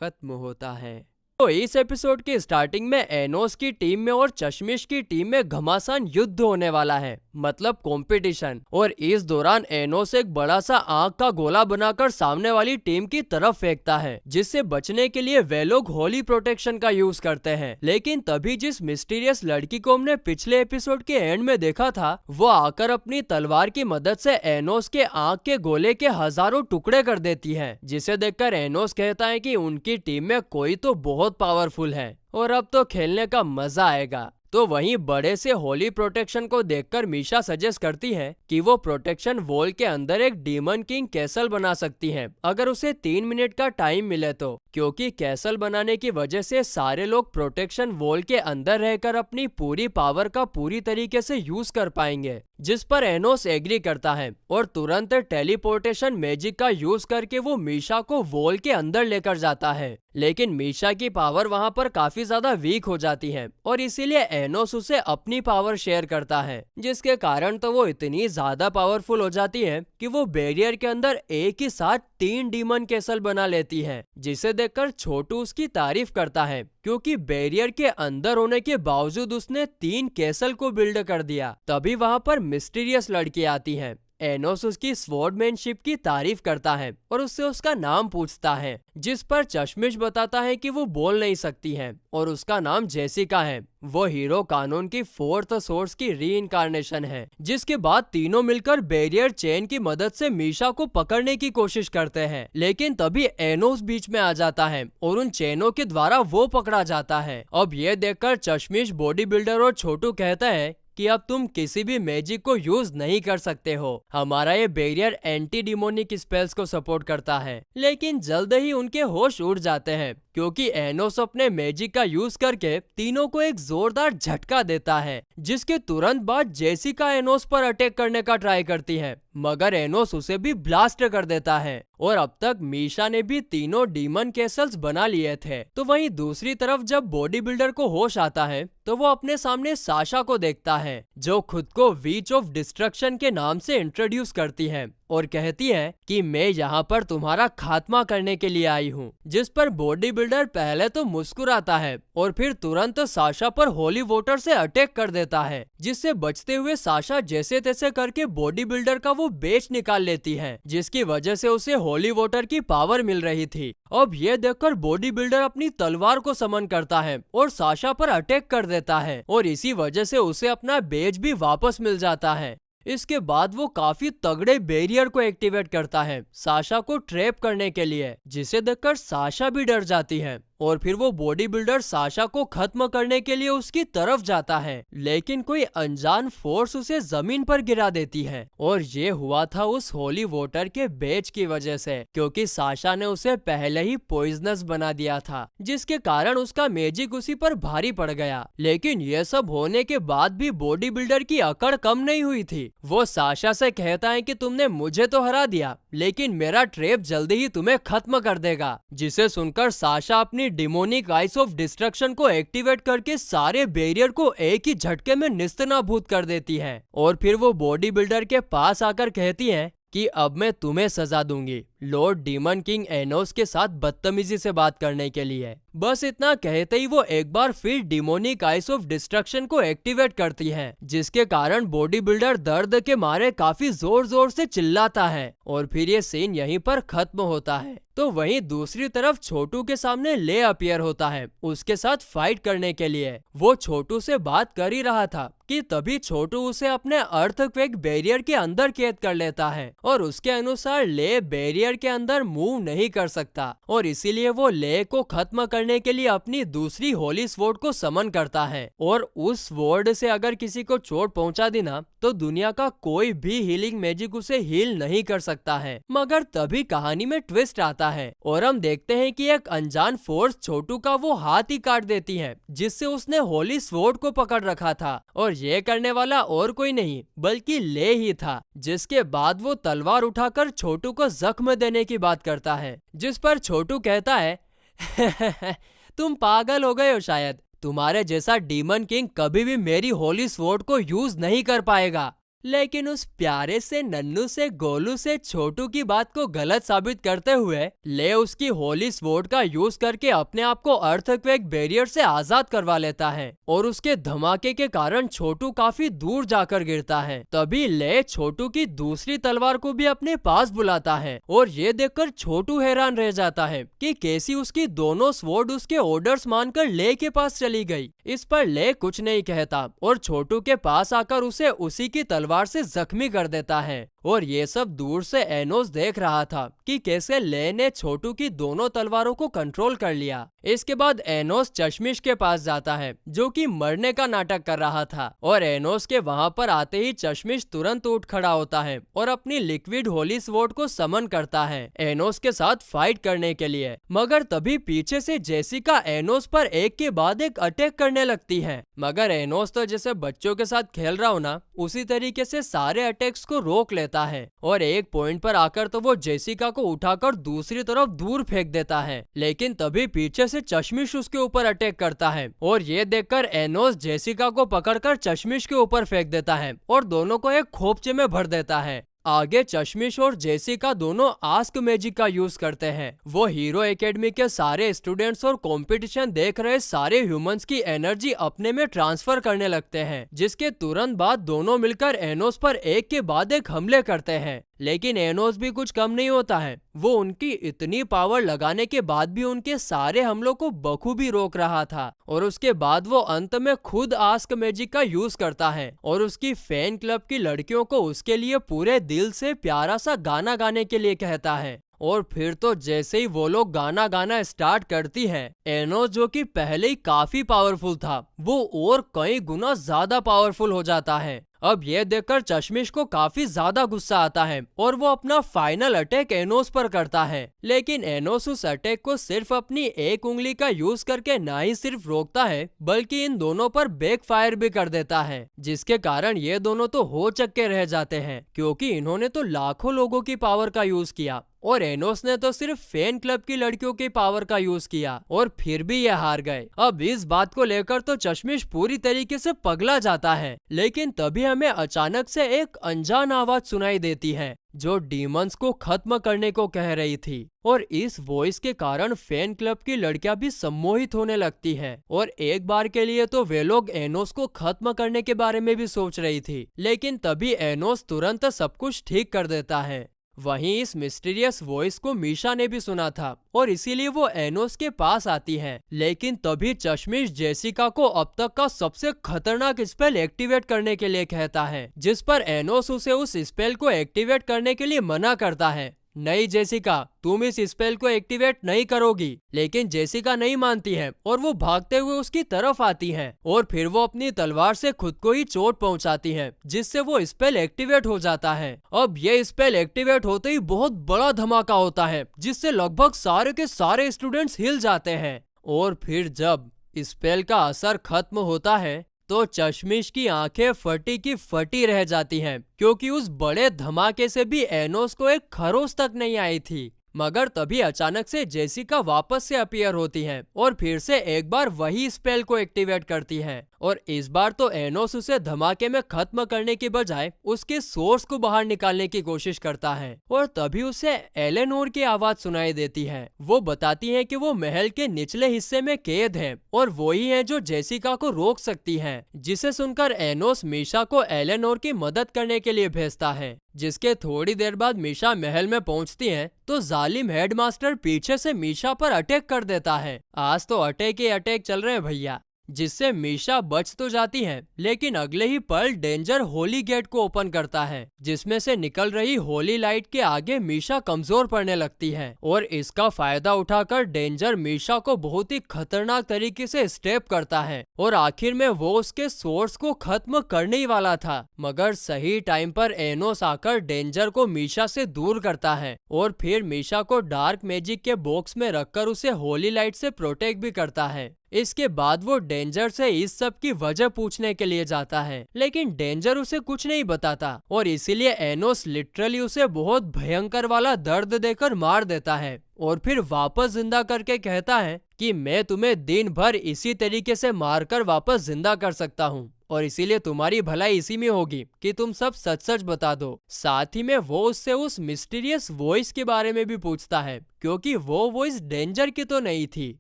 खत्म होता है। तो इस एपिसोड की स्टार्टिंग में एनोस की टीम में और चश्मिश की टीम में घमासान युद्ध होने वाला है, मतलब कंपटीशन। और इस दौरान एनोस एक बड़ा सा आग का गोला बनाकर सामने वाली टीम की तरफ फेंकता है, जिससे बचने के लिए वे लोग होली प्रोटेक्शन का यूज करते हैं। लेकिन तभी जिस मिस्टीरियस लड़की को हमने पिछले एपिसोड के एंड में देखा था, वो आकर अपनी तलवार की मदद से एनोस के आग के गोले के हजारों टुकड़े कर देती है, जिसे देखकर एनोस कहता है कि उनकी टीम में कोई तो बहुत पावरफुल है और अब तो खेलने का मजा आएगा। तो वहीं बड़े से होली प्रोटेक्शन को देखकर मीशा सजेस्ट करती है कि वो प्रोटेक्शन वॉल के अंदर एक डीमन किंग कैसल बना सकती है, अगर उसे 3 मिनट का टाइम मिले तो, क्योंकि कैसल बनाने की वजह से सारे लोग प्रोटेक्शन वॉल के अंदर रहकर अपनी पूरी पावर का पूरी तरीके से यूज कर पाएंगे। जिस पर एनोस एग्री करता है और तुरंत टेलीपोर्टेशन मैजिक का यूज करके वो मीशा को वॉल के अंदर लेकर जाता है। लेकिन मीशा की पावर वहां पर काफी ज्यादा वीक हो जाती है और इसीलिए एनोस उसे अपनी पावर शेयर करता है, जिसके कारण तो वो इतनी ज्यादा पावरफुल हो जाती है कि वो बैरियर के अंदर एक ही साथ 3 डीमन कैसल बना लेती है, जिसे देखकर छोटू उसकी तारीफ करता है, क्योंकि बैरियर के अंदर होने के बावजूद उसने 3 कैसल को बिल्ड कर दिया। तभी वहां पर मिस्टीरियस लड़की आती है। एनोस उसकी स्वॉर्डमैनशिप की तारीफ करता है और उससे उसका नाम पूछता है, जिस पर चश्मिश बताता है कि वो बोल नहीं सकती है और उसका नाम जेसिका है। वो हीरो कानून की 4th सोर्स की रीइंकार्नेशन है। जिसके बाद तीनों मिलकर बैरियर चेन की मदद से मीशा को पकड़ने की कोशिश करते हैं, लेकिन तभी एनोस बीच में आ जाता है और उन चेनों के द्वारा वो पकड़ा जाता है। अब ये देखकर चश्मिश, बॉडी बिल्डर और छोटू कहता है कि अब तुम किसी भी मैजिक को यूज नहीं कर सकते हो, हमारा ये बैरियर एंटी डिमोनिक स्पेल्स को सपोर्ट करता है। लेकिन जल्द ही उनके होश उड़ जाते हैं, क्योंकि एनोस अपने मैजिक का यूज करके तीनों को एक जोरदार झटका देता है, जिसके तुरंत बाद जेसिका एनोस पर अटैक करने का ट्राई करती है, मगर एनोस उसे भी ब्लास्ट कर देता है। और अब तक मीशा ने भी तीनों डीमन कैसल्स बना लिए थे। तो वहीं दूसरी तरफ जब बॉडी बिल्डर को होश आता है तो वो अपने सामने साशा को देखता है, जो खुद को वीच ऑफ डिस्ट्रक्शन के नाम से इंट्रोड्यूस करती है। और कहती है कि मैं यहाँ पर तुम्हारा खात्मा करने के लिए आई हूँ। जिस पर बॉडी बिल्डर पहले तो मुस्कुराता है और फिर तुरंत साशा पर होली वॉटर से अटैक कर देता है, जिससे बचते हुए साशा जैसे तैसे करके बॉडी बिल्डर का वो बेच निकाल लेती है, जिसकी वजह से उसे होली वॉटर की पावर मिल रही थी। अब ये देखकर बॉडी बिल्डर अपनी तलवार को समन करता है और साशा पर अटैक कर देता है और इसी वजह से उसे अपना बेच भी वापस मिल जाता है। इसके बाद वो काफी तगड़े बैरियर को एक्टिवेट करता है साशा को ट्रैप करने के लिए, जिसे देखकर साशा भी डर जाती है और फिर वो बॉडी बिल्डर साशा को खत्म करने के लिए उसकी तरफ जाता है, लेकिन कोई अनजान फोर्स उसे जमीन पर गिरा देती है। और ये हुआ था उस होली वॉटर के बेच की वजह से, क्योंकि साशा ने उसे पहले ही पॉइजनस बना दिया था, जिसके कारण उसका मैजिक उसी पर भारी पड़ गया। लेकिन ये सब होने के बाद भी बॉडी बिल्डर की अकड़ कम नहीं हुई थी। वो साशा से कहता है कि तुमने मुझे तो हरा दिया, लेकिन मेरा ट्रैप जल्दी ही तुम्हें खत्म कर देगा। जिसे सुनकर साशा अपनी डिमोनिक आइस ऑफ डिस्ट्रक्शन को एक्टिवेट करके सारे बैरियर को एक ही झटके में निस्तनाबूद कर देती है। और फिर वो बॉडी बिल्डर के पास आकर कहती है कि अब मैं तुम्हें सजा दूंगी लॉर्ड डीमन किंग एनोस के साथ बदतमीजी से बात करने के लिए। बस इतना कहते ही वो एक बार फिर डिमोनिक आइस ऑफ डिस्ट्रक्शन को एक्टिवेट करती है, जिसके कारण बॉडी बिल्डर दर्द के मारे काफी जोर जोर से चिल्लाता है और फिर ये सीन यहीं पर खत्म होता है। तो वहीं दूसरी तरफ छोटू के सामने ले अपीयर होता है उसके साथ फाइट करने के लिए। वो छोटू से बात कर ही रहा था कि तभी छोटू उसे अपने अर्थक्वेक बैरियर के अंदर कैद कर लेता है और उसके अनुसार ले बैरियर के अंदर मूव नहीं कर सकता और इसीलिए वो ले को खत्म करने के लिए अपनी दूसरी होली स्वॉर्ड को समन करता है। और उस स्वॉर्ड से अगर किसी को चोट पहुंचा दी ना तो दुनिया का कोई भी हीलिंग मैजिक उसे हील नहीं कर सकता है। मगर तभी कहानी में ट्विस्ट आता है और हम देखते हैं कि एक अनजान फोर्स छोटू का वो हाथ ही काट देती है, जिससे उसने होली स्वॉर्ड को पकड़ रखा था। और ये करने वाला और कोई नहीं बल्कि ले ही था, जिसके बाद वो तलवार उठाकर छोटू को जख्म देने की बात करता है, जिस पर छोटू कहता है तुम पागल हो गए हो शायद, तुम्हारे जैसा डीमन किंग कभी भी मेरी होली स्वॉर्ड को यूज नहीं कर पाएगा। लेकिन उस प्यारे से नन्नू से गोलू से छोटू की बात को गलत साबित करते हुए ले उसकी होली स्वॉर्ड का यूज करके अपने आप को अर्थक्वेक बैरियर से आजाद करवा लेता है और उसके धमाके के कारण छोटू काफी दूर जाकर गिरता है। तभी ले छोटू की दूसरी तलवार को भी अपने पास बुलाता है और ये देखकर छोटू हैरान रह जाता है कि कैसी उसकी दोनों स्वॉर्ड उसके ऑर्डर्स मानकर ले के पास चली गई। इस पर ले कुछ नहीं कहता और छोटू के पास आकर उसे उसी की तलवार से जख्मी कर देता है। और ये सब दूर से एनोस देख रहा था कि कैसे ले ने छोटू की दोनों तलवारों को कंट्रोल कर लिया। इसके बाद एनोस चश्मिश के पास जाता है जो कि मरने का नाटक कर रहा था और एनोस के वहां पर आते ही चश्मिश तुरंत उठ खड़ा होता है और अपनी लिक्विड होली स्वॉर्ड को समन करता है एनोस के साथ फाइट करने के लिए। मगर तभी पीछे से जेसिका एनोस पर एक के बाद एक अटैक करने लगती है, मगर एनोस तो जैसे बच्चों के साथ खेल रहा हो ना उसी तरीके से सारे अटैक्स को रोक लेता है और एक पॉइंट पर आकर तो वो जेसिका को उठाकर दूसरी तरफ दूर फेंक देता है। लेकिन तभी पीछे से चश्मिश उसके ऊपर अटैक करता है और ये देखकर एनोस जेसिका को पकड़कर चश्मिश के ऊपर फेंक देता है और दोनों को एक खोपचे में भर देता है। आगे चश्मिश और जेसिका दोनों आस्क मैजिक का यूज करते हैं। वो हीरो एकेडमी के सारे स्टूडेंट्स और कंपटीशन देख रहे सारे ह्यूमंस की एनर्जी अपने में ट्रांसफर करने लगते हैं, जिसके तुरंत बाद दोनों मिलकर एनोस पर एक के बाद एक हमले करते हैं। लेकिन एनोस भी कुछ कम नहीं होता है, वो उनकी इतनी पावर लगाने के बाद भी उनके सारे हमलों को बखूबी रोक रहा था। और उसके बाद वो अंत में खुद आस्क मैजिक का यूज करता है और उसकी फैन क्लब की लड़कियों को उसके लिए पूरे दिल से प्यारा सा गाना गाने के लिए कहता है। और फिर तो जैसे ही वो लोग गाना गाना स्टार्ट करती है, एनोस जो कि पहले ही काफी पावरफुल था वो और कई गुना ज्यादा पावरफुल हो जाता है। अब ये देखकर चश्मिश को काफी ज्यादा गुस्सा आता है और वो अपना फाइनल अटैक एनोस पर करता है। लेकिन एनोस उस अटैक को सिर्फ अपनी एक उंगली का यूज करके ना ही सिर्फ रोकता है बल्कि इन दोनों पर बैक फायर भी कर देता है, जिसके कारण ये दोनों तो हो चक्के रह जाते हैं क्योंकि इन्होंने तो लाखों लोगों की पावर का यूज किया और एनोस ने तो सिर्फ फैन क्लब की लड़कियों की पावर का यूज किया और फिर भी ये हार गए। अब इस बात को लेकर तो चश्मिश पूरी तरीके से पगला जाता है। लेकिन तभी हमें अचानक से एक अनजान आवाज सुनाई देती है जो डीमंस को खत्म करने को कह रही थी। और इस वॉइस के कारण फैन क्लब की लड़कियां भी सम्मोहित होने लगती हैं और एक बार के लिए तो वे लोग एनोस को खत्म करने के बारे में भी सोच रही थी, लेकिन तभी एनोस तुरंत सब कुछ ठीक कर देता है। वहीं इस मिस्टीरियस वॉइस को मीशा ने भी सुना था और इसीलिए वो एनोस के पास आती है, लेकिन तभी चश्मिश जेसिका को अब तक का सबसे खतरनाक स्पेल एक्टिवेट करने के लिए कहता है, जिस पर एनोस उसे उस स्पेल को एक्टिवेट करने के लिए मना करता है। नहीं जेसिका, तुम इस स्पेल को एक्टिवेट नहीं करोगी। लेकिन जेसिका नहीं मानती है और वो भागते हुए उसकी तरफ आती है और फिर वो अपनी तलवार से खुद को ही चोट पहुंचाती है, जिससे वो स्पेल एक्टिवेट हो जाता है। अब ये स्पेल एक्टिवेट होते ही बहुत बड़ा धमाका होता है, जिससे लगभग सारे के सारे स्टूडेंट्स हिल जाते हैं। और फिर जब स्पेल का असर खत्म होता है तो चश्मिश की आंखें फटी की फटी रह जाती हैं, क्योंकि उस बड़े धमाके से भी एनोस को एक खरोच तक नहीं आई थी। मगर तभी अचानक से जेसिका वापस से अपीयर होती है और फिर से एक बार वही स्पेल को एक्टिवेट करती है और इस बार तो एनोस उसे धमाके में खत्म करने की बजाय उसके सोर्स को बाहर निकालने की कोशिश करता है। और तभी उसे एलेनोर की आवाज सुनाई देती है। वो बताती है कि वो महल के निचले हिस्से में कैद है और वही है जो जेसिका को रोक सकती है, जिसे सुनकर एनोस मीशा को एलेनोर की मदद करने के लिए भेजता है। जिसके थोड़ी देर बाद मीशा महल में पहुंचती है तो जालिम हेडमास्टर पीछे से मीशा पर अटैक कर देता है। आज तो अटैक ही अटैक चल रहे हैं भैया, जिससे मीशा बच तो जाती है, लेकिन अगले ही पल डेंजर होली गेट को ओपन करता है, जिसमें से निकल रही होली लाइट के आगे मीशा कमजोर पड़ने लगती है और इसका फायदा उठाकर डेंजर मीशा को बहुत ही खतरनाक तरीके से स्टेप करता है और आखिर में वो उसके सोर्स को खत्म करने ही वाला था। मगर सही टाइम पर एनोस आकर डेंजर को मीशा से दूर करता है और फिर मीशा को डार्क मैजिक के बॉक्स में रखकर उसे होली लाइट से प्रोटेक्ट भी करता है। इसके बाद वो डेंजर से इस सब की वजह पूछने के लिए जाता है, लेकिन डेंजर उसे कुछ नहीं बताता और इसीलिए एनोस लिटरली उसे बहुत भयंकर वाला दर्द देकर मार देता है और फिर वापस जिंदा करके कहता है कि मैं तुम्हें दिन भर इसी तरीके से मारकर वापस जिंदा कर सकता हूँ और इसीलिए तुम्हारी भलाई इसी में होगी कि तुम सब सच सच बता दो। साथ ही में वो उससे उस मिस्टीरियस वॉइस के बारे में भी पूछता है, क्योंकि वो वॉइस डेंजर की तो नहीं थी,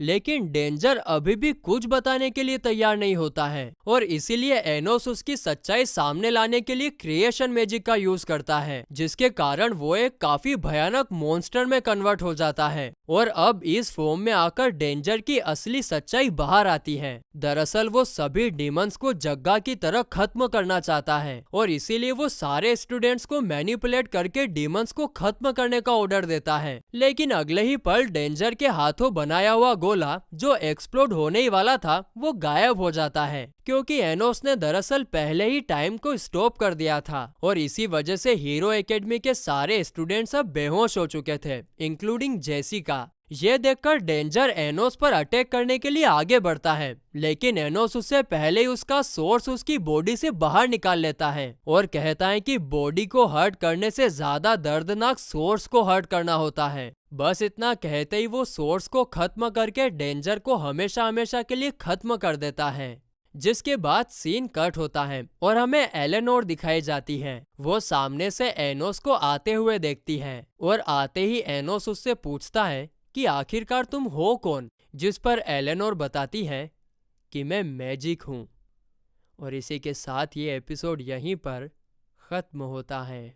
लेकिन डेंजर अभी भी कुछ बताने के लिए तैयार नहीं होता है और इसीलिए एनोस उसकी सच्चाई सामने लाने के लिए क्रिएशन मैजिक का यूज करता है, जिसके कारण वो एक काफी भयानक मॉन्स्टर में कन्वर्ट हो जाता है और अब इस फॉर्म में आकर डेंजर की असली सच्चाई बाहर आती है। दरअसल वो सभी डीमंस को जग्गा की तरह खत्म करना चाहता है और इसीलिए वो सारे स्टूडेंट्स को मैनिपुलेट करके डीमंस को खत्म करने का ऑर्डर देता है। लेकिन अगले ही पल डेंजर के हाथों बनाया हुआ गोला जो एक्सप्लोड होने ही वाला था वो गायब हो जाता है, क्योंकि एनोस ने दरअसल पहले ही टाइम को स्टॉप कर दिया था और इसी वजह से हीरो एकेडमी के सारे स्टूडेंट्स अब बेहोश हो चुके थे, इंक्लूडिंग जेसिका। ये देखकर डेंजर एनोस पर अटैक करने के लिए आगे बढ़ता है, लेकिन एनोस उससे पहले ही उसका सोर्स उसकी बॉडी से बाहर निकाल लेता है और कहता है कि बॉडी को हर्ट करने से ज्यादा दर्दनाक सोर्स को हर्ट करना होता है। बस इतना कहते ही वो सोर्स को खत्म करके डेंजर को हमेशा हमेशा के लिए खत्म कर देता है। जिसके बाद सीन कट होता है और हमें एलेनोर दिखाई जाती है। वो सामने से एनोस को आते हुए देखती है और आते ही एनोस उससे पूछता है कि आखिरकार तुम हो कौन, जिस पर एलेनोर बताती है कि मैं मैजिक हूँ। और इसी के साथ ये एपिसोड यहीं पर खत्म होता है।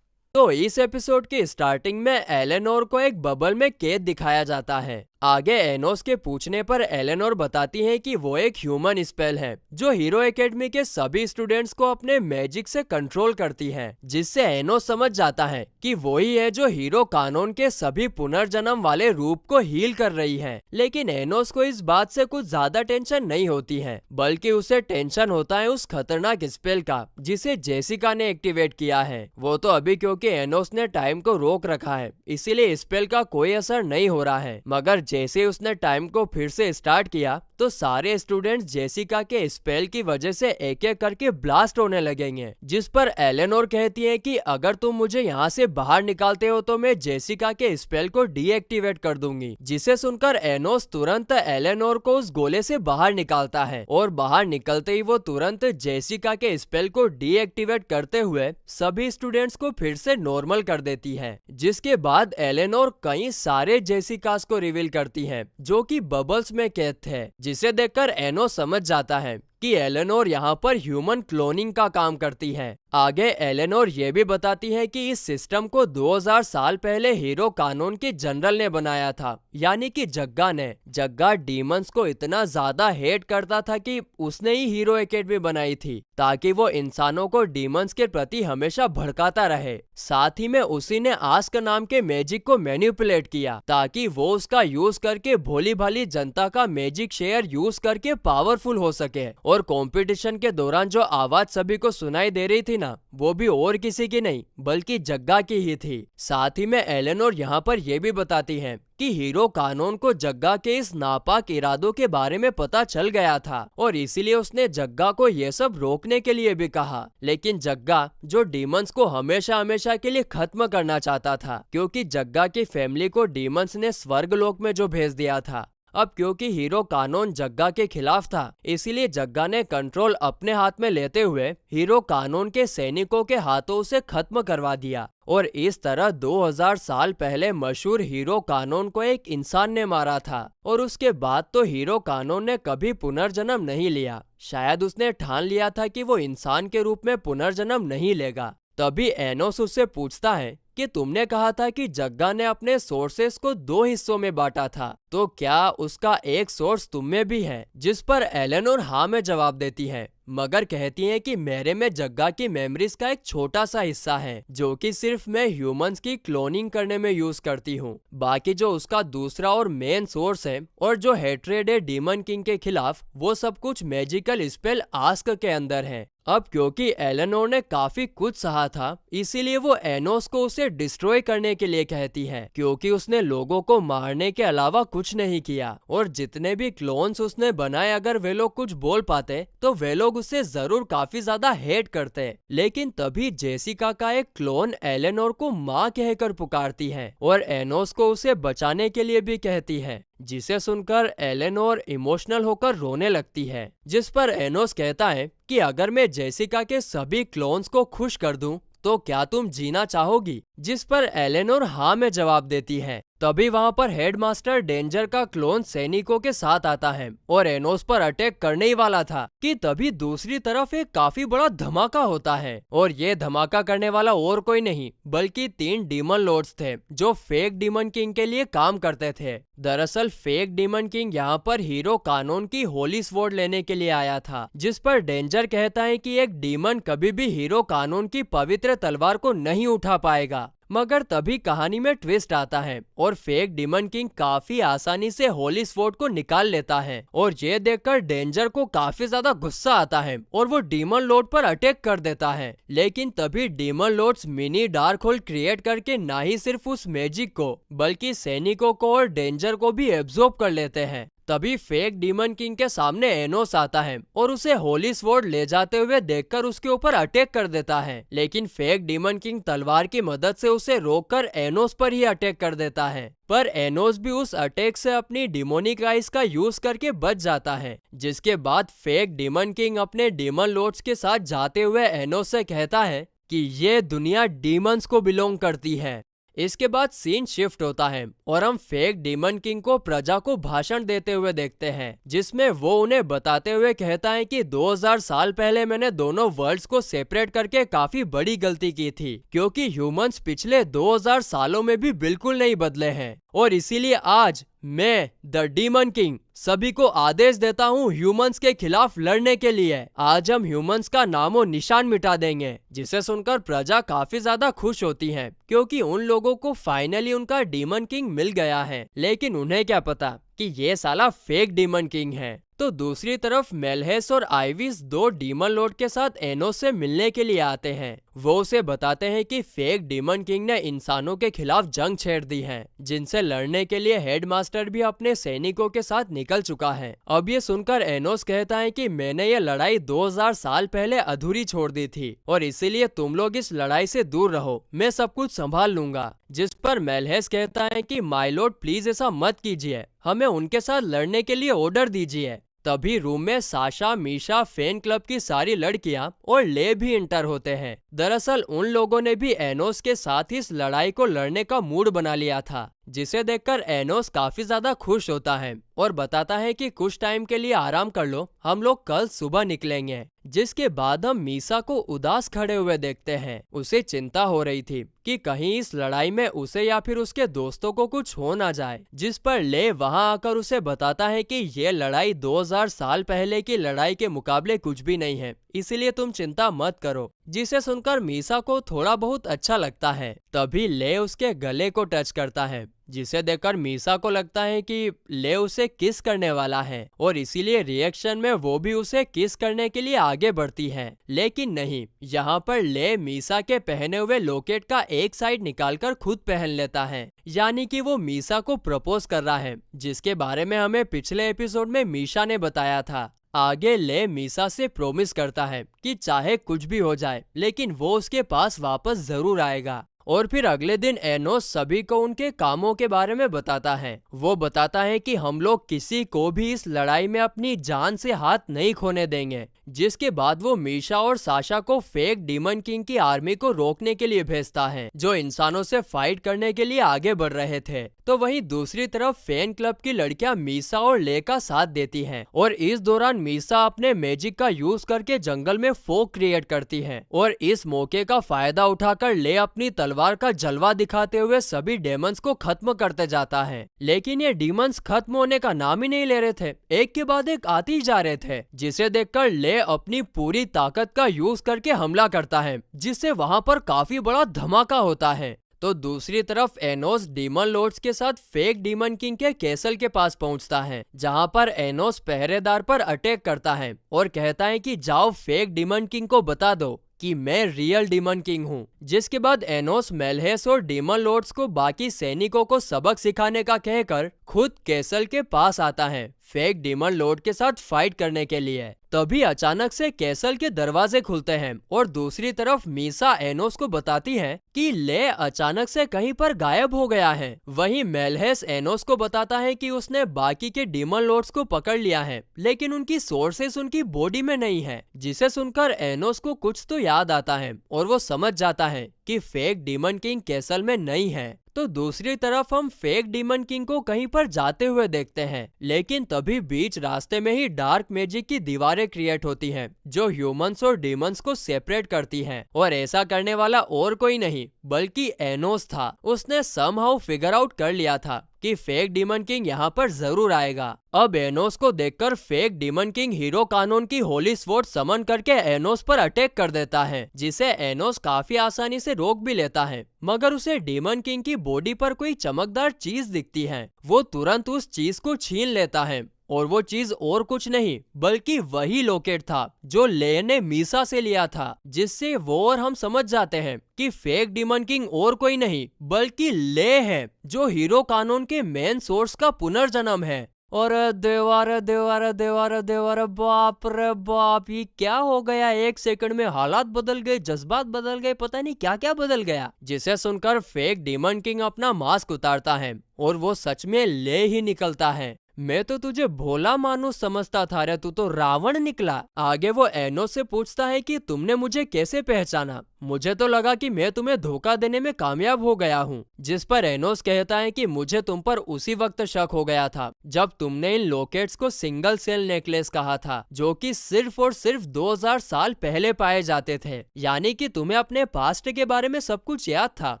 तो इस एपिसोड के स्टार्टिंग में एलेनोर को एक बबल में कैद दिखाया जाता है। आगे एनोस के पूछने पर एलेनोर बताती है कि वो एक ह्यूमन स्पेल है जो हीरो एकेडमी के सभी स्टूडेंट्स को अपने मैजिक से कंट्रोल करती है, जिससे एनोस समझ जाता है कि वही है जो हीरो कानून के सभी पुनर्जन्म वाले रूप को हील कर रही है। लेकिन एनोस को इस बात से कुछ ज्यादा टेंशन नहीं होती है, बल्कि उसे टेंशन होता है उस खतरनाक स्पेल का जिसे जेसिका ने एक्टिवेट किया है। वो तो अभी क्योंकि एनोस ने टाइम को रोक रखा है इसीलिए स्पेल का कोई असर नहीं हो रहा है, मगर जैसे ही उसने टाइम को फिर से स्टार्ट किया तो सारे स्टूडेंट्स जेसिका के स्पेल की वजह से एक एक करके ब्लास्ट होने लगेंगे, जिस पर एलेनोर कहती है कि अगर तुम मुझे यहाँ से बाहर निकालते हो तो मैं जेसिका के स्पेल को डीएक्टिवेट कर दूंगी। जिसे सुनकर एनोस तुरंत एलेनोर को उस गोले से बाहर निकालता है और बाहर निकलते ही वो तुरंत जेसिका के स्पेल को डीएक्टिवेट करते हुए सभी स्टूडेंट्स को फिर से नॉर्मल कर देती है। जिसके बाद एलेनोर कई सारे जेसिकास को रिवील करती है जो कि बबल्स में कैद थे, जिसे देखकर एनो समझ जाता है कि एलेनोर यहाँ पर ह्यूमन क्लोनिंग का काम करती है। आगे एलेनोर ये भी बताती है कि इस सिस्टम को 2000 साल पहले हीरो कानून के जनरल ने बनाया था, यानी कि जग्गा ने। जग्गा डीमंस को इतना ज्यादा हेट करता था कि उसने ही हीरो एकेडमी बनाई थी ताकि वो इंसानों को डीमंस के प्रति हमेशा भड़काता रहे। साथ ही में उसी ने आस्क नाम के मैजिक को मैनिपुलेट किया ताकि वो उसका यूज करके भोली भाली जनता का मैजिक शेयर यूज करके पावरफुल हो सके। और कंपटीशन के दौरान जो आवाज सभी को सुनाई दे रही थी ना, वो भी और किसी की नहीं बल्कि जग्गा की ही थी। साथ ही में एलेनोर यहाँ पर यह भी बताती है कि हीरो कानून को जग्गा के इस नापाक इरादों के बारे में पता चल गया था और इसीलिए उसने जग्गा को ये सब रोकने के लिए भी कहा। लेकिन जग्गा जो डीमंस को हमेशा हमेशा के लिए खत्म करना चाहता था, क्योंकि जग्गा की फैमिली को डीमंस ने स्वर्गलोक में जो भेज दिया था। अब क्योंकि हीरो कानून जग्गा के खिलाफ था, इसीलिए जग्गा ने कंट्रोल अपने हाथ में लेते हुए हीरो कानून के सैनिकों के हाथों उसे खत्म करवा दिया। और इस तरह 2000 साल पहले मशहूर हीरो कानून को एक इंसान ने मारा था और उसके बाद तो हीरो कानून ने कभी पुनर्जन्म नहीं लिया। शायद उसने ठान लिया था कि वो इंसान के रूप में पुनर्जन्म नहीं लेगा। तभी एनोस उससे पूछता है कि तुमने कहा था कि जग्गा ने अपने सोर्सेस को 2 हिस्सों में बांटा था, तो क्या उसका एक सोर्स तुम में भी है? जिस पर एलेनोर हाँ में जवाब देती है, मगर कहती है कि मेरे में जग्गा की मेमोरीज का एक छोटा सा हिस्सा है जो कि सिर्फ मैं ह्यूमंस की क्लोनिंग करने में यूज करती हूँ। बाकी जो उसका दूसरा और मेन सोर्स है और जो हेट्रेड है डीमन किंग के खिलाफ, वो सब कुछ मैजिकल स्पेल आस्क के अंदर है। अब क्योंकि एलेनोर ने काफी कुछ सहा था, इसीलिए वो एनोस को उसे डिस्ट्रॉय करने के लिए कहती है, क्योंकि उसने लोगों को मारने के अलावा कुछ नहीं किया और जितने भी क्लोन्स उसने बनाए अगर वे लोग कुछ बोल पाते तो वे लोग उसे जरूर काफी ज्यादा हेट करते। लेकिन तभी जेसिका का एक क्लोन एलेनोर को माँ कहकर पुकारती है और एनोस को उसे बचाने के लिए भी कहती है, जिसे सुनकर एलेनोर इमोशनल होकर रोने लगती है। जिस पर एनोस कहता है कि अगर मैं जेसिका के सभी क्लोन्स को खुश कर दूं तो क्या तुम जीना चाहोगी? जिस पर एलेनोर हाँ में जवाब देती है। तभी वहाँ पर हेडमास्टर डेंजर का क्लोन सैनिकों के साथ आता है और एनोस पर अटैक करने ही वाला था कि तभी दूसरी तरफ एक काफी बड़ा धमाका होता है और ये धमाका करने वाला और कोई नहीं बल्कि 3 डीमन लॉर्ड्स थे जो फेक डीमन किंग के लिए काम करते थे। दरअसल फेक डीमन किंग यहाँ पर हीरो कानून की होली स्वॉर्ड लेने के लिए आया था, जिस पर डेंजर कहता है कि एक डीमन कभी भी हीरो कानून की पवित्र तलवार को नहीं उठा पाएगा। मगर तभी कहानी में ट्विस्ट आता है और फेक डीमन किंग काफी आसानी से होली स्वॉर्ड को निकाल लेता है और ये देखकर डेंजर को काफी ज्यादा गुस्सा आता है और वो डीमन लॉर्ड पर अटैक कर देता है। लेकिन तभी demon lords mini dark hole create करके ना ही सिर्फ उस मैजिक को बल्कि सैनिकों को और डेंजर को भी एब्जॉर्ब कर लेते हैं। तभी फेक डीमन किंग के सामने एनोस आता है और उसे होली स्वॉर्ड ले जाते हुए देखकर उसके ऊपर अटैक कर देता है। लेकिन फेक डीमन किंग तलवार की मदद से उसे रोककर एनोस पर ही अटैक कर देता है, पर एनोस भी उस अटैक से अपनी डिमोनिक आइज का यूज करके बच जाता है। जिसके बाद फेक डीमन किंग अपने डीमन लॉर्ड्स के साथ जाते हुए एनोस से कहता है कि ये दुनिया डीमंस को बिलोंग करती है। इसके बाद सीन शिफ्ट होता है और हम फेक डीमन किंग को प्रजा को भाषण देते हुए देखते हैं, जिसमें वो उन्हें बताते हुए कहता है कि 2000 साल पहले मैंने दोनों वर्ल्ड्स को सेपरेट करके काफी बड़ी गलती की थी, क्योंकि ह्यूमंस पिछले 2000 सालों में भी बिल्कुल नहीं बदले हैं और इसीलिए आज मैं द डीमन किंग सभी को आदेश देता हूँ ह्यूमंस के खिलाफ लड़ने के लिए। आज हम ह्यूमंस का नामो निशान मिटा देंगे। जिसे सुनकर प्रजा काफी ज्यादा खुश होती है, क्योंकि उन लोगों को फाइनली उनका डीमन किंग मिल गया है। लेकिन उन्हें क्या पता कि ये साला फेक डीमन किंग है। तो दूसरी तरफ मेलहेस और आइविस दो डीमन लॉर्ड के साथ एनोस से मिलने के लिए आते हैं। वो उसे बताते हैं कि फेक डीमन किंग ने इंसानों के खिलाफ जंग छेड़ दी है, जिनसे लड़ने के लिए हेडमास्टर भी अपने सैनिकों के साथ निकल चुका है। अब ये सुनकर एनोस कहता है कि मैंने ये लड़ाई 2000 साल पहले अधूरी छोड़ दी थी और इसीलिए तुम लोग इस लड़ाई से दूर रहो, मैं सब कुछ संभाल लूंगा। जिस पर मेलहेस कहता है कि माय लॉर्ड प्लीज ऐसा मत कीजिए, हमें उनके साथ लड़ने के लिए ऑर्डर दीजिए। तभी रूम में साशा, मीशा, फैन क्लब की सारी लड़कियां और ले भी इंटर होते हैं। दरअसल उन लोगों ने भी एनोस के साथ इस लड़ाई को लड़ने का मूड बना लिया था, जिसे देखकर एनोस काफी ज्यादा खुश होता है और बताता है कि कुछ टाइम के लिए आराम कर लो, हम लोग कल सुबह निकलेंगे। जिसके बाद हम मीसा को उदास खड़े हुए देखते हैं। उसे चिंता हो रही थी कि कहीं इस लड़ाई में उसे या फिर उसके दोस्तों को कुछ हो ना जाए। जिस पर ले वहां आकर उसे बताता है कि ये लड़ाई 2000 साल पहले की लड़ाई के मुकाबले कुछ भी नहीं है, इसीलिए तुम चिंता मत करो। जिसे सुनकर मीसा को थोड़ा बहुत अच्छा लगता है। तभी ले उसके गले को टच करता है, जिसे देखकर मीसा को लगता है कि ले उसे किस करने वाला है और इसीलिए रिएक्शन में वो भी उसे किस करने के लिए आगे बढ़ती है। लेकिन नहीं, यहाँ पर ले मीसा के पहने हुए लॉकेट का एक साइड निकालकर खुद पहन लेता है, यानी कि वो मीसा को प्रपोज कर रहा है, जिसके बारे में हमें पिछले एपिसोड में मीशा ने बताया था। आगे ले मीसा से प्रॉमिस करता है कि चाहे कुछ भी हो जाए लेकिन वो उसके पास वापस जरूर आएगा। और फिर अगले दिन एनोस सभी को उनके कामों के बारे में बताता है। वो बताता है कि हम लोग किसी को भी इस लड़ाई में अपनी जान से हाथ नहीं खोने देंगे। जिसके बाद वो मीशा और साशा को फेक डीमन किंग की आर्मी को रोकने के लिए भेजता है, जो इंसानों से फाइट करने के लिए आगे बढ़ रहे थे। तो वहीं दूसरी तरफ फैन क्लब की लड़कियां मीसा और ले का साथ देती हैं और इस दौरान मीसा अपने मैजिक का यूज करके जंगल में फोग क्रिएट करती है और इस मौके का फायदा उठाकर ले अपनी तलवार का जलवा दिखाते हुए सभी डेमंस को खत्म करते जाता है। लेकिन ये डीमंस खत्म होने का नाम ही नहीं ले रहे थे, एक के बाद एक आते ही जा रहे थे, जिसे देखकर ले अपनी पूरी ताकत का यूज करके हमला करता है, जिससे वहां पर काफी बड़ा धमाका होता है। तो दूसरी तरफ एनोस डीमन लॉर्ड्स के साथ फेक डीमन किंग के कैसल के पास पहुंचता है, जहां पर एनोस पहरेदार पर अटैक करता है और कहता है कि जाओ फेक डीमन किंग को बता दो कि मैं रियल डीमन किंग हूँ। जिसके बाद एनोस मेलहेस और डीमन लॉर्ड्स को बाकी सैनिकों को सबक सिखाने का कहकर खुद कैसल के पास आता है फेक डीमन लॉर्ड के साथ फाइट करने के लिए। तभी अचानक से कैसल के दरवाजे खुलते हैं और दूसरी तरफ मीसा एनोस को बताती है कि ले अचानक से कहीं पर गायब हो गया है। वहीं मेलहेस एनोस को बताता है कि उसने बाकी के डीमन लॉर्ड्स को पकड़ लिया है, लेकिन उनकी सोर्सेस उनकी बॉडी में नहीं है। जिसे सुनकर एनोस को कुछ तो याद आता है और वो समझ जाता है कि फेक डीमन किंग कैसल में नहीं है। तो दूसरी तरफ हम फेक डीमन किंग को कहीं पर जाते हुए देखते हैं, लेकिन तभी बीच रास्ते में ही डार्क मैजिक की दीवारें क्रिएट होती हैं, जो ह्यूमंस और डीमंस को सेपरेट करती हैं। और ऐसा करने वाला और कोई नहीं बल्कि एनोस था। उसने समहाउ फिगर आउट कर लिया था कि फेक डीमन किंग यहाँ पर जरूर आएगा। अब एनोस को देखकर फेक डीमन किंग हीरो कानून की होली स्वॉर्ड समन करके एनोस पर अटैक कर देता है, जिसे एनोस काफी आसानी से रोक भी लेता है। मगर उसे डीमन किंग की बॉडी पर कोई चमकदार चीज दिखती है। वो तुरंत उस चीज को छीन लेता है और वो चीज और कुछ नहीं बल्कि वही लॉकेट था जो ले ने मीसा से लिया था, जिससे वो और हम समझ जाते हैं कि फेक डीमन किंग और कोई नहीं बल्कि ले है, जो हीरो कानून के मेन सोर्स का पुनर्जन्म है। और देवारा देवारा देवारा देवारा, बाप रे बाप, ये क्या हो गया? एक सेकंड में हालात बदल गए, जज्बात बदल गए, पता नहीं क्या क्या बदल गया। जिसे सुनकर फेक डीमन किंग अपना मास्क उतारता है और वो सच में ले ही निकलता है। मैं तो तुझे भोला मानुस समझता था रे, तू तो रावण निकला। आगे वो एनोस से पूछता है कि तुमने मुझे कैसे पहचाना? मुझे तो लगा कि मैं तुम्हें धोखा देने में कामयाब हो गया हूँ। जिस पर एनोस कहता है कि मुझे तुम पर उसी वक्त शक हो गया था जब तुमने इन लॉकेट्स को सिंगल सेल नेकलेस कहा था, जो कि सिर्फ और सिर्फ 2000 साल पहले पाए जाते थे। यानी कि तुम्हें अपने पास्ट के बारे में सब कुछ याद था,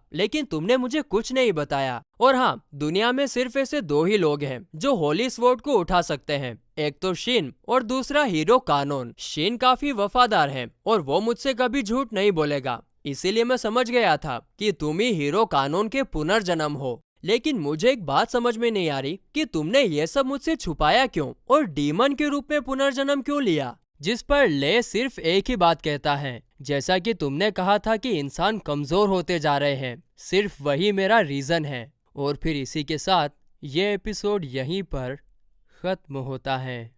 लेकिन तुमने मुझे कुछ नहीं बताया। और हाँ, दुनिया में सिर्फ ऐसे दो ही लोग हैं जो होली स्वॉर्ड को उठा सकते हैं, एक तो शिन और दूसरा हीरो कानून। शिन काफी वफादार है और वो मुझसे कभी झूठ नहीं बोलेगा, इसीलिए मैं समझ गया था कि तुम ही हीरो कानून के पुनर्जन्म हो। लेकिन मुझे एक बात समझ में नहीं आ रही कि तुमने ये सब मुझसे छुपाया क्यों और डीमन के रूप में पुनर्जन्म क्यों लिया। जिस पर ले सिर्फ एक ही बात कहता है, जैसा कि तुमने कहा था कि इंसान कमजोर होते जा रहे हैं, सिर्फ वही मेरा रीजन है। और फिर इसी के साथ ये एपिसोड यहीं पर खत्म होता है।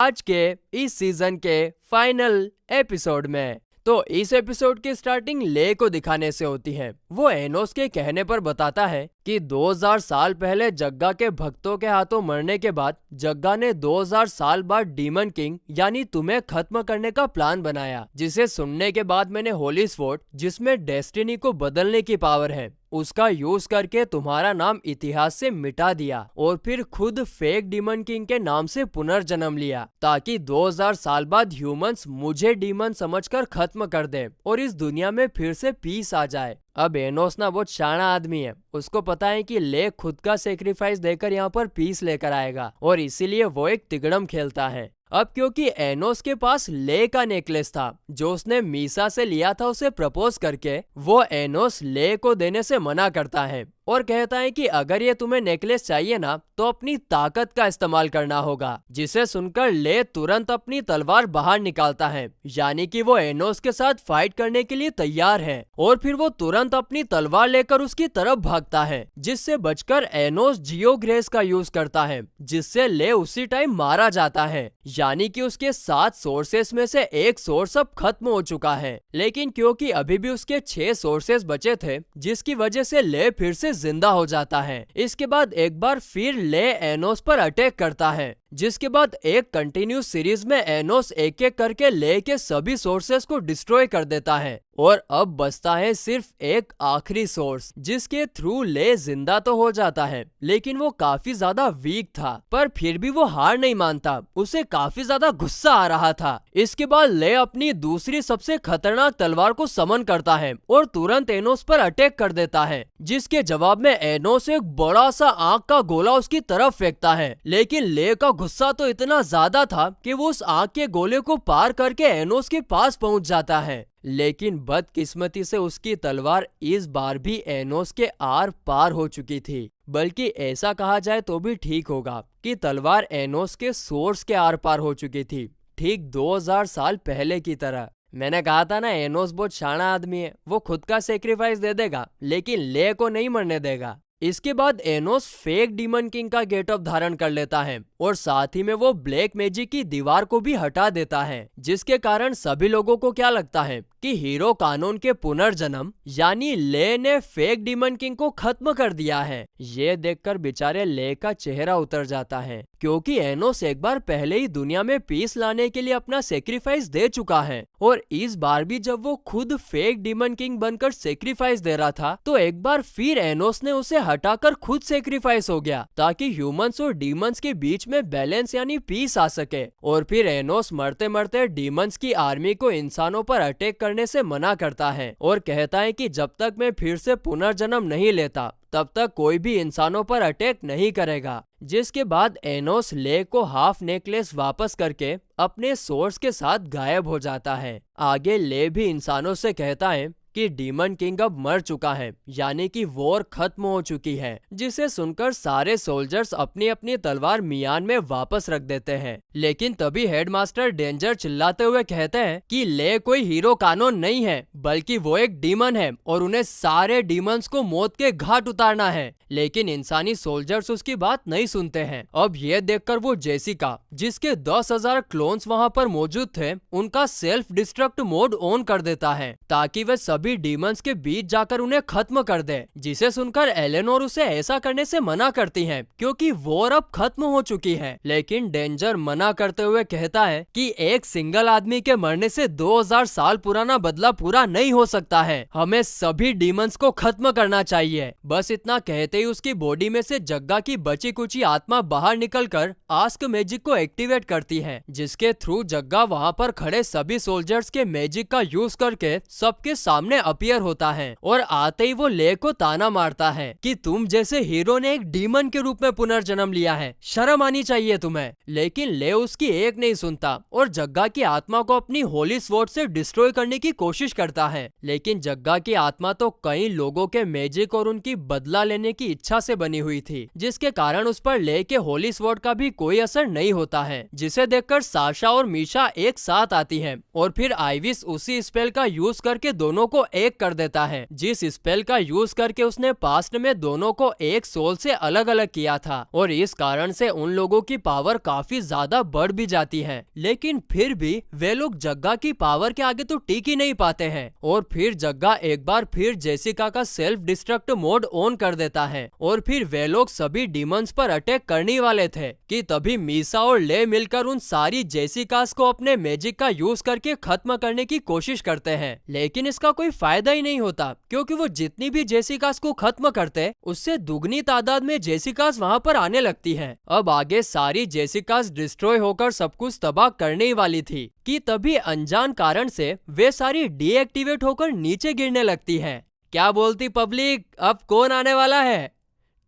आज के इस सीजन के फाइनल एपिसोड में तो इस एपिसोड की स्टार्टिंग ले को दिखाने से होती है। वो एनोस के कहने पर बताता है कि 2000 साल पहले जग्गा के भक्तों के हाथों मरने के बाद जग्गा ने 2000 साल बाद डीमन किंग यानी तुम्हें खत्म करने का प्लान बनाया, जिसे सुनने के बाद मैंने होली स्वॉर्ड, जिसमें डेस्टिनी को बदलने की पावर है, उसका यूज करके तुम्हारा नाम इतिहास से मिटा दिया और फिर खुद फेक डीमन किंग के नाम से पुनर्जन्म लिया, ताकि 2000 साल बाद ह्यूमंस मुझे डीमन समझकर खत्म कर दे और इस दुनिया में फिर से पीस आ जाए। अब एनोस ना बहुत शाना आदमी है, उसको पता है कि ले खुद का सेक्रीफाइस देकर यहाँ पर पीस लेकर आएगा और इसीलिए वो एक तिगड़म खेलता है। अब क्योंकि एनोस के पास ले का नेकलेस था जो उसने मीसा से लिया था उसे प्रपोज करके, वो एनोस ले को देने से मना करता है और कहता है कि अगर ये तुम्हें नेकलेस चाहिए ना तो अपनी ताकत का इस्तेमाल करना होगा। जिसे सुनकर ले तुरंत अपनी तलवार बाहर निकालता है, यानी कि वो एनोस के साथ फाइट करने के लिए तैयार है और फिर वो तुरंत अपनी तलवार लेकर उसकी तरफ भागता है, जिससे बचकर एनोस जियो ग्रेस का यूज करता है, जिससे ले उसी टाइम मारा जाता है। यानी कि उसके 7 सोर्सेस में से एक सोर्स अब खत्म हो चुका है, लेकिन क्योंकि अभी भी उसके 6 सोर्सेस बचे थे, जिसकी वजह से ले फिर से जिंदा हो जाता है। इसके बाद एक बार फिर ले एनोस पर अटैक करता है, जिसके बाद एक कंटिन्यूस सीरीज में एनोस एक एक करके ले के सभी सोर्सेस को डिस्ट्रॉय कर देता है और अब बचता है सिर्फ एक आखिरी सोर्स, जिसके थ्रू ले जिंदा तो हो जाता है, लेकिन वो काफी ज्यादा वीक था। पर फिर भी वो हार नहीं मानता, उसे काफी ज्यादा गुस्सा आ रहा था। इसके बाद ले अपनी दूसरी सबसे खतरनाक तलवार को समन करता है और तुरंत एनोस पर अटैक कर देता है, जिसके जवाब में एनोस एक बड़ा सा आग का गोला उसकी तरफ फेंकता है। लेकिन ले का गुस्सा तो इतना ज्यादा था कि वो उस आग के गोले को पार करके एनोस के पास पहुंच जाता है, लेकिन बदकिस्मती से उसकी तलवार इस बार भी एनोस के आर पार हो चुकी थी। बल्कि ऐसा कहा जाए तो भी ठीक होगा कि तलवार एनोस के सोर्स के आर पार हो चुकी थी, ठीक 2000 साल पहले की तरह। मैंने कहा था ना, एनोस बहुत शाना आदमी है, वो खुद का सेक्रीफाइस दे देगा लेकिन ले को नहीं मरने देगा। इसके बाद एनोस फेक डीमन किंग का गेटअप धारण कर लेता है और साथ ही में वो ब्लैक मैजिक की दीवार को भी हटा देता है, जिसके कारण सभी लोगों को क्या लगता है कि हीरो कानून के पुनर्जन्म यानी ले ने फेक डीमन किंग को खत्म कर दिया है। ये देखकर बेचारे ले का चेहरा उतर जाता है, क्योंकि एनोस एक बार पहले ही दुनिया में पीस लाने के लिए अपना सेक्रीफाइस दे चुका है और इस बार भी जब वो खुद फेक डीमन किंग बनकर सेक्रीफाइस दे रहा था तो एक बार फिर एनोस ने उसे हटाकर खुद सेक्रीफाइस हो गया, ताकि ह्यूमंस और डीमंस के बीच में बैलेंस यानी पीस आ सके। और फिर एनोस मरते मरते डीमंस की आर्मी को इंसानों पर अटैक करने से मना करता है और कहता है कि जब तक मैं फिर से पुनर्जन्म नहीं लेता तब तक कोई भी इंसानों पर अटैक नहीं करेगा। जिसके बाद एनोस ले को हाफ नेकलेस वापस करके अपने सोर्स के साथ गायब हो जाता है। आगे ले भी इंसानों से कहता है कि डीमन किंग अब मर चुका है, यानी कि वॉर खत्म हो चुकी है, जिसे सुनकर सारे सोल्जर्स अपनी अपनी तलवार मियान में वापस रख देते हैं। लेकिन तभी हेडमास्टर डेंजर चिल्लाते हुए कहते हैं कि ले कोई हीरो कानून नहीं है, बल्कि वो एक डीमन है और उन्हें सारे डीमंस को मौत के घाट उतारना है। लेकिन इंसानी सोल्जर्स उसकी बात नहीं सुनते हैं। अब ये देखकर वो जेसिका, जिसके 10,000 क्लोन्स वहाँ पर मौजूद थे, उनका सेल्फ डिस्ट्रक्ट मोड ऑन कर देता है ताकि वे सभी डीमंस के बीच जाकर उन्हें खत्म कर दे। जिसे सुनकर एलेनोर उसे ऐसा करने से मना करती है क्योंकि वॉर अब खत्म हो चुकी है। लेकिन डेंजर मना करते हुए कहता है कि एक सिंगल आदमी के मरने से 2000 साल पुराना बदला पूरा नहीं हो सकता है, हमें सभी डीमंस को खत्म करना चाहिए। बस इतना कहते ही ही उसकी बॉडी में से जग्गा की बची कुची आत्मा बाहर निकलकर आस्क मैजिक को एक्टिवेट करती है, जिसके थ्रू जग्गा वहाँ पर खड़े सभी सोल्जर्स के मैजिक का यूज करके सबके सामने अपीयर होता है और आते ही वो ले को ताना मारता है कि तुम जैसे हीरो ने एक डीमन के रूप में पुनर्जन्म लिया है, शर्म आनी चाहिए तुम्हें। लेकिन ले उसकी एक नहीं सुनता और जग्गा की आत्मा को अपनी होली स्वॉर्ड से डिस्ट्रॉय करने की कोशिश करता है। लेकिन जग्गा की आत्मा तो कई लोगों के मैजिक और उनकी बदला लेने की इच्छा से बनी हुई थी, जिसके कारण उस पर ले के होली स्वॉर्ड का भी कोई असर नहीं होता है, जिसे देखकर साशा और मीशा एक साथ आती है और फिर आइविस उसी स्पेल का यूज करके दोनों को एक कर देता है, जिस स्पेल का यूज करके उसने पास्ट में दोनों को एक सोल से अलग अलग किया था। और इस कारण से उन लोगों की पावर काफी ज्यादा बढ़ भी जाती है। लेकिन फिर भी वे लोग जग्गा की पावर के आगे तो टिक ही नहीं पाते हैं और फिर जग्गा एक बार फिर जेसिका का सेल्फ डिस्ट्रक्ट मोड ऑन कर देता है और फिर वे लोग सभी डीमंस पर अटैक करने वाले थे कि तभी मीसा और ले मिलकर उन सारी जेसिकास को अपने मैजिक का यूज करके खत्म करने की कोशिश करते हैं। लेकिन इसका कोई फायदा ही नहीं होता, क्योंकि वो जितनी भी जेसिकास को खत्म करते उससे दुगनी तादाद में जेसिकास वहाँ पर आने लगती हैं। अब आगे सारी जेसिकास डिस्ट्रॉय होकर सब कुछ तबाह करने ही वाली थी कि तभी अनजान कारण से वे सारी डीएक्टिवेट होकर नीचे गिरने लगती हैं। क्या बोलती पब्लिक, अब कौन आने वाला है?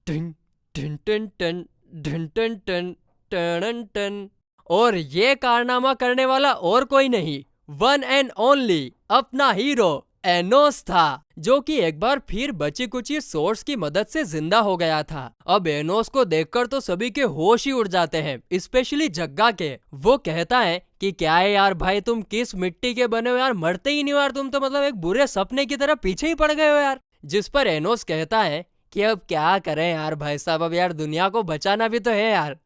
टन टन टन टन टन टन टन टन टन। और ये कारनामा करने वाला और कोई नहीं, वन एंड ओनली अपना हीरो एनोस था, जो कि एक बार फिर बची कुची सोर्स की मदद से जिंदा हो गया था। अब एनोस को देखकर तो सभी के होश ही उड़ जाते हैं, स्पेशली जग्गा के। वो कहता है कि क्या है यार भाई, तुम किस मिट्टी के बने हो यार, मरते ही नहीं यार, तुम तो मतलब एक बुरे सपने की तरह पीछे ही पड़ गए हो यार। जिस पर एनोस कहता है कि अब क्या करें यार भाई साहब, अब यार दुनिया को बचाना भी तो है यार।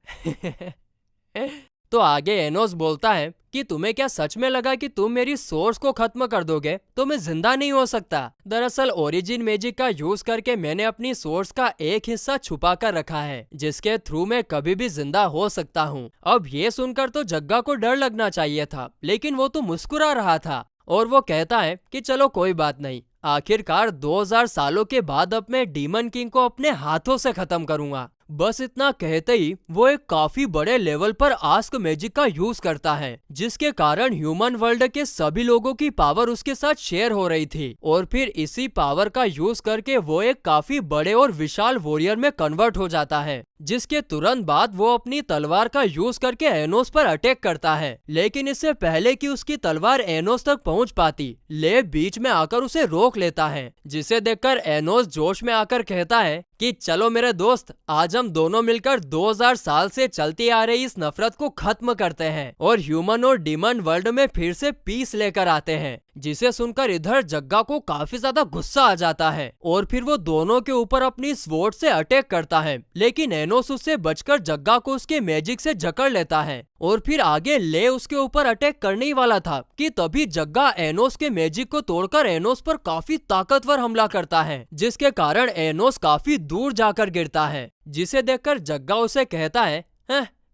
तो आगे एनोस बोलता है कि तुम्हें क्या सच में लगा कि तुम मेरी सोर्स को खत्म कर दोगे तो मैं जिंदा नहीं हो सकता? दरअसल ओरिजिन मैजिक का यूज करके मैंने अपनी सोर्स का एक हिस्सा छुपा कर रखा है, जिसके थ्रू मैं कभी भी जिंदा हो सकता हूँ। अब ये सुनकर तो जग्गा को डर लगना चाहिए था, लेकिन वो तो मुस्कुरा रहा था और वो कहता है कि चलो कोई बात नहीं, आखिरकार 2000 सालों के बाद अब मैं डीमन किंग को अपने हाथों से खत्म करूंगा। बस इतना कहते ही वो एक काफी बड़े लेवल पर आस्क मैजिक का यूज करता है, जिसके कारण ह्यूमन वर्ल्ड के सभी लोगों की पावर उसके साथ शेयर हो रही थी और फिर इसी पावर का यूज करके वो एक काफी बड़े और विशाल वॉरियर में कन्वर्ट हो जाता है, जिसके तुरंत बाद वो अपनी तलवार का यूज करके एनोस पर अटैक करता है। लेकिन इससे पहले कि उसकी तलवार एनोस तक पहुंच पाती, ले बीच में आकर उसे रोक लेता है, जिसे देखकर एनोस जोश में आकर कहता है कि चलो मेरे दोस्त, आज हम दोनों मिलकर 2000 साल से चलती आ रही इस नफरत को खत्म करते हैं और ह्यूमन और डीमन वर्ल्ड में फिर से पीस लेकर आते हैं। जिसे सुनकर इधर जग्गा को काफी ज्यादा गुस्सा आ जाता है और फिर वो दोनों के ऊपर अपनी स्वॉर्ड से अटैक करता है, लेकिन एनोस उससे बचकर जग्गा को उसके मैजिक से जकड़ लेता है और फिर आगे ले उसके ऊपर अटैक करने ही वाला था कि तभी जग्गा एनोस के मैजिक को तोड़कर एनोस पर काफी ताकतवर हमला करता है, जिसके कारण एनोस काफी दूर जाकर गिरता है। जिसे देखकर जग्गा उसे कहता है,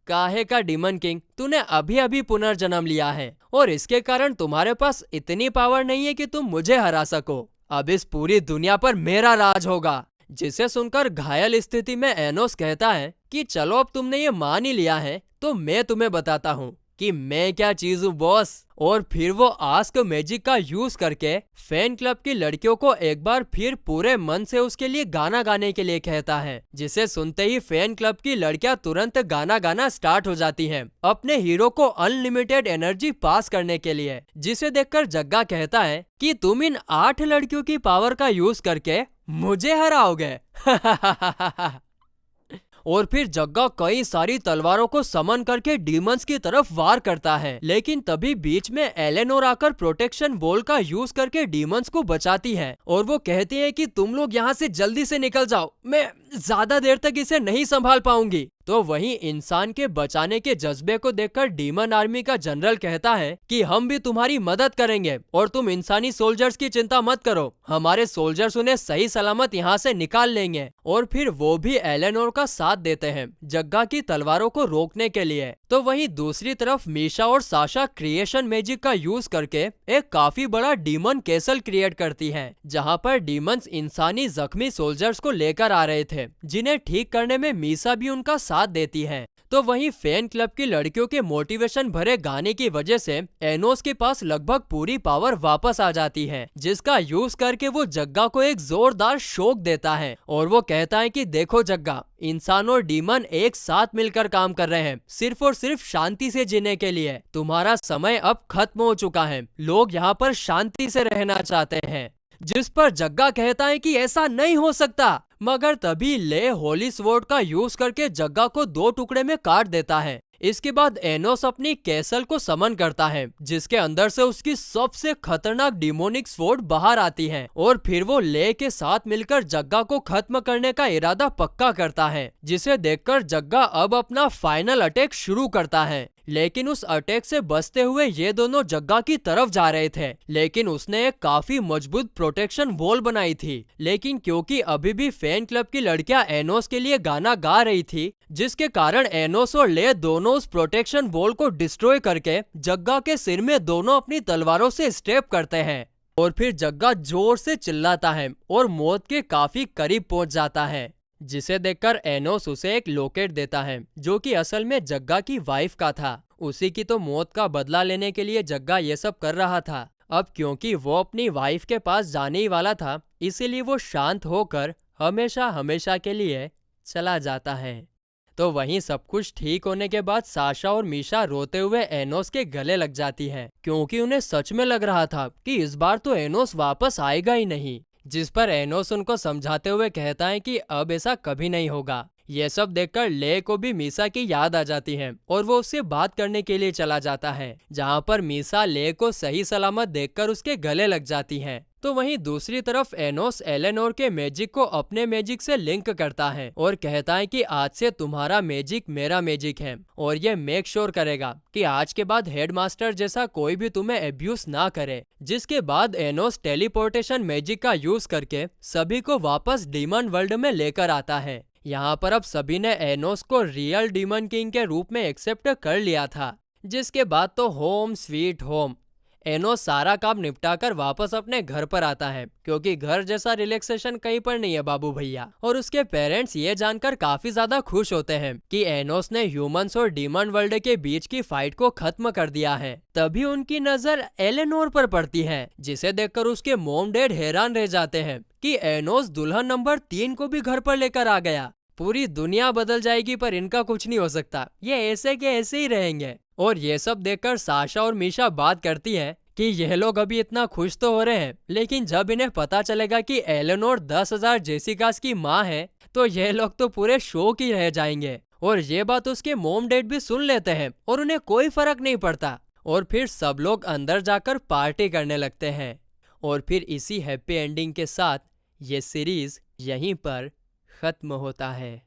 काहे का डीमन किंग, तूने अभी अभी पुनर्जन्म लिया है और इसके कारण तुम्हारे पास इतनी पावर नहीं है कि तुम मुझे हरा सको। अब इस पूरी दुनिया पर मेरा राज होगा। जिसे सुनकर घायल स्थिति में एनोस कहता है कि चलो अब तुमने ये मान ही लिया है तो मैं तुम्हें बताता हूँ कि मैं क्या चीज हूँ बॉस। और फिर वो आस्क मैजिक का यूज करके फैन क्लब की लड़कियों को एक बार फिर पूरे मन से उसके लिए गाना गाने के लिए कहता है, जिसे सुनते ही फैन क्लब की लड़कियां तुरंत गाना गाना स्टार्ट हो जाती हैं अपने हीरो को अनलिमिटेड एनर्जी पास करने के लिए। जिसे देखकर जग्गा कहता है कि तुम इन 8 लड़कियों की पावर का यूज करके मुझे हराओगे। और फिर जग्गा कई सारी तलवारों को समन करके डीमंस की तरफ वार करता है, लेकिन तभी बीच में एलेनोर आकर प्रोटेक्शन वॉल का यूज करके डीमंस को बचाती है और वो कहती है कि तुम लोग यहाँ से जल्दी से निकल जाओ, मैं ज्यादा देर तक इसे नहीं संभाल पाऊंगी। तो वहीं इंसान के बचाने के जज्बे को देखकर डीमन आर्मी का जनरल कहता है कि हम भी तुम्हारी मदद करेंगे और तुम इंसानी सोल्जर्स की चिंता मत करो, हमारे सोल्जर्स उन्हें सही सलामत यहाँ से निकाल लेंगे। और फिर वो भी एलेनोर का साथ देते हैं जग्गा की तलवारों को रोकने के लिए। तो वहीं दूसरी तरफ मीशा और साशा क्रिएशन मैजिक का यूज करके एक काफी बड़ा डीमन कैसल क्रिएट करती हैं, जहां पर डीमंस इंसानी जख्मी सोल्जर्स को लेकर आ रहे थे, जिन्हें ठीक करने में मीशा भी उनका साथ देती है। तो वहीं फैन क्लब की लड़कियों के मोटिवेशन भरे गाने की वजह से एनोस के पास लगभग पूरी पावर वापस आ जाती है, जिसका यूज करके वो जग्गा को एक जोरदार शॉक देता है और वो कहता है कि देखो जग्गा, इंसान और डीमन एक साथ मिलकर काम कर रहे हैं सिर्फ और सिर्फ शांति से जीने के लिए। तुम्हारा समय अब खत्म हो चुका है, लोग यहाँ पर शांति से रहना चाहते हैं। जिस पर जग्गा कहता है कि ऐसा नहीं हो सकता, मगर तभी ले होली स्वॉर्ड का यूज करके जग्गा को 2 टुकड़े में काट देता है। इसके बाद एनोस अपनी कैसल को समन करता है, जिसके अंदर से उसकी सबसे खतरनाक डिमोनिक स्वॉर्ड बाहर आती है और फिर वो ले के साथ मिलकर जग्गा को खत्म करने का इरादा पक्का करता है, जिसे देखकर जग्गा अब अपना फाइनल अटैक शुरू करता है। लेकिन उस अटैक से बचते हुए ये दोनों जग्गा की तरफ जा रहे थे, लेकिन उसने एक काफी मजबूत प्रोटेक्शन वॉल बनाई थी। लेकिन क्योंकि अभी भी फैन क्लब की लड़कियां एनोस के लिए गाना गा रही थी, जिसके कारण एनोस और ले दोनों उस प्रोटेक्शन वॉल को डिस्ट्रॉय करके जग्गा के सिर में दोनों अपनी तलवारों से स्टेप करते हैं और फिर जग्गा जोर से चिल्लाता है और मौत के काफी करीब पहुंच जाता है, जिसे देखकर एनोस उसे एक लॉकेट देता है जो कि असल में जग्गा की वाइफ का था। उसी की तो मौत का बदला लेने के लिए जग्गा ये सब कर रहा था। अब क्योंकि वो अपनी वाइफ के पास जाने ही वाला था, इसीलिए वो शांत होकर हमेशा हमेशा के लिए चला जाता है। तो वहीं सब कुछ ठीक होने के बाद साशा और मीशा रोते हुए एनोस के गले लग जाती है, क्योंकि उन्हें सच में लग रहा था कि इस बार तो एनोस वापस आएगा ही नहीं। जिस पर एनोस उनको समझाते हुए कहता है कि अब ऐसा कभी नहीं होगा। ये सब देखकर ले को भी मीसा की याद आ जाती है और वो उससे बात करने के लिए चला जाता है, जहाँ पर मीसा ले को सही सलामत देखकर उसके गले लग जाती है। तो वहीं दूसरी तरफ एनोस एलेनोर के मैजिक को अपने मैजिक से लिंक करता है और कहता है कि आज से तुम्हारा मैजिक मेरा मैजिक है और ये मेक श्योर करेगा कि आज के बाद हेडमास्टर जैसा कोई भी तुम्हें एब्यूज ना करे। जिसके बाद एनोस टेलीपोर्टेशन मैजिक का यूज करके सभी को वापस डीमन वर्ल्ड में लेकर आता है। यहाँ पर अब सभी ने एनोस को रियल डीमन किंग के रूप में एक्सेप्ट कर लिया था। जिसके बाद तो होम स्वीट होम, एनोस सारा काम निपटाकर वापस अपने घर पर आता है, क्योंकि घर जैसा रिलैक्सेशन कहीं पर नहीं है बाबू भैया। और उसके पेरेंट्स ये जानकर काफी ज्यादा खुश होते हैं कि एनोस ने ह्यूमंस और डीमन वर्ल्ड के बीच की फाइट को खत्म कर दिया है। तभी उनकी नजर एलेनोर पर पड़ती है, जिसे देखकर उसके मॉम डैड हैरान रह जाते हैं कि एनोस दुल्हन नंबर 3 को भी घर पर लेकर आ गया। पूरी दुनिया बदल जाएगी पर इनका कुछ नहीं हो सकता, ये ऐसे के ऐसे ही रहेंगे। और ये सब देखकर साशा और मीशा बात करती है कि यह लोग अभी इतना खुश तो हो रहे हैं, लेकिन जब इन्हें पता चलेगा कि एलेनोर 10,000 जेसिकास की माँ है, तो यह लोग तो पूरे शौक ही रह जाएंगे। और ये बात उसके मॉम डैड भी सुन लेते हैं और उन्हें कोई फर्क नहीं पड़ता। और फिर सब लोग अंदर जाकर पार्टी करने लगते हैं। और फिर इसी हैप्पी एंडिंग के साथ ये सीरीज यहीं पर खत्म होता है।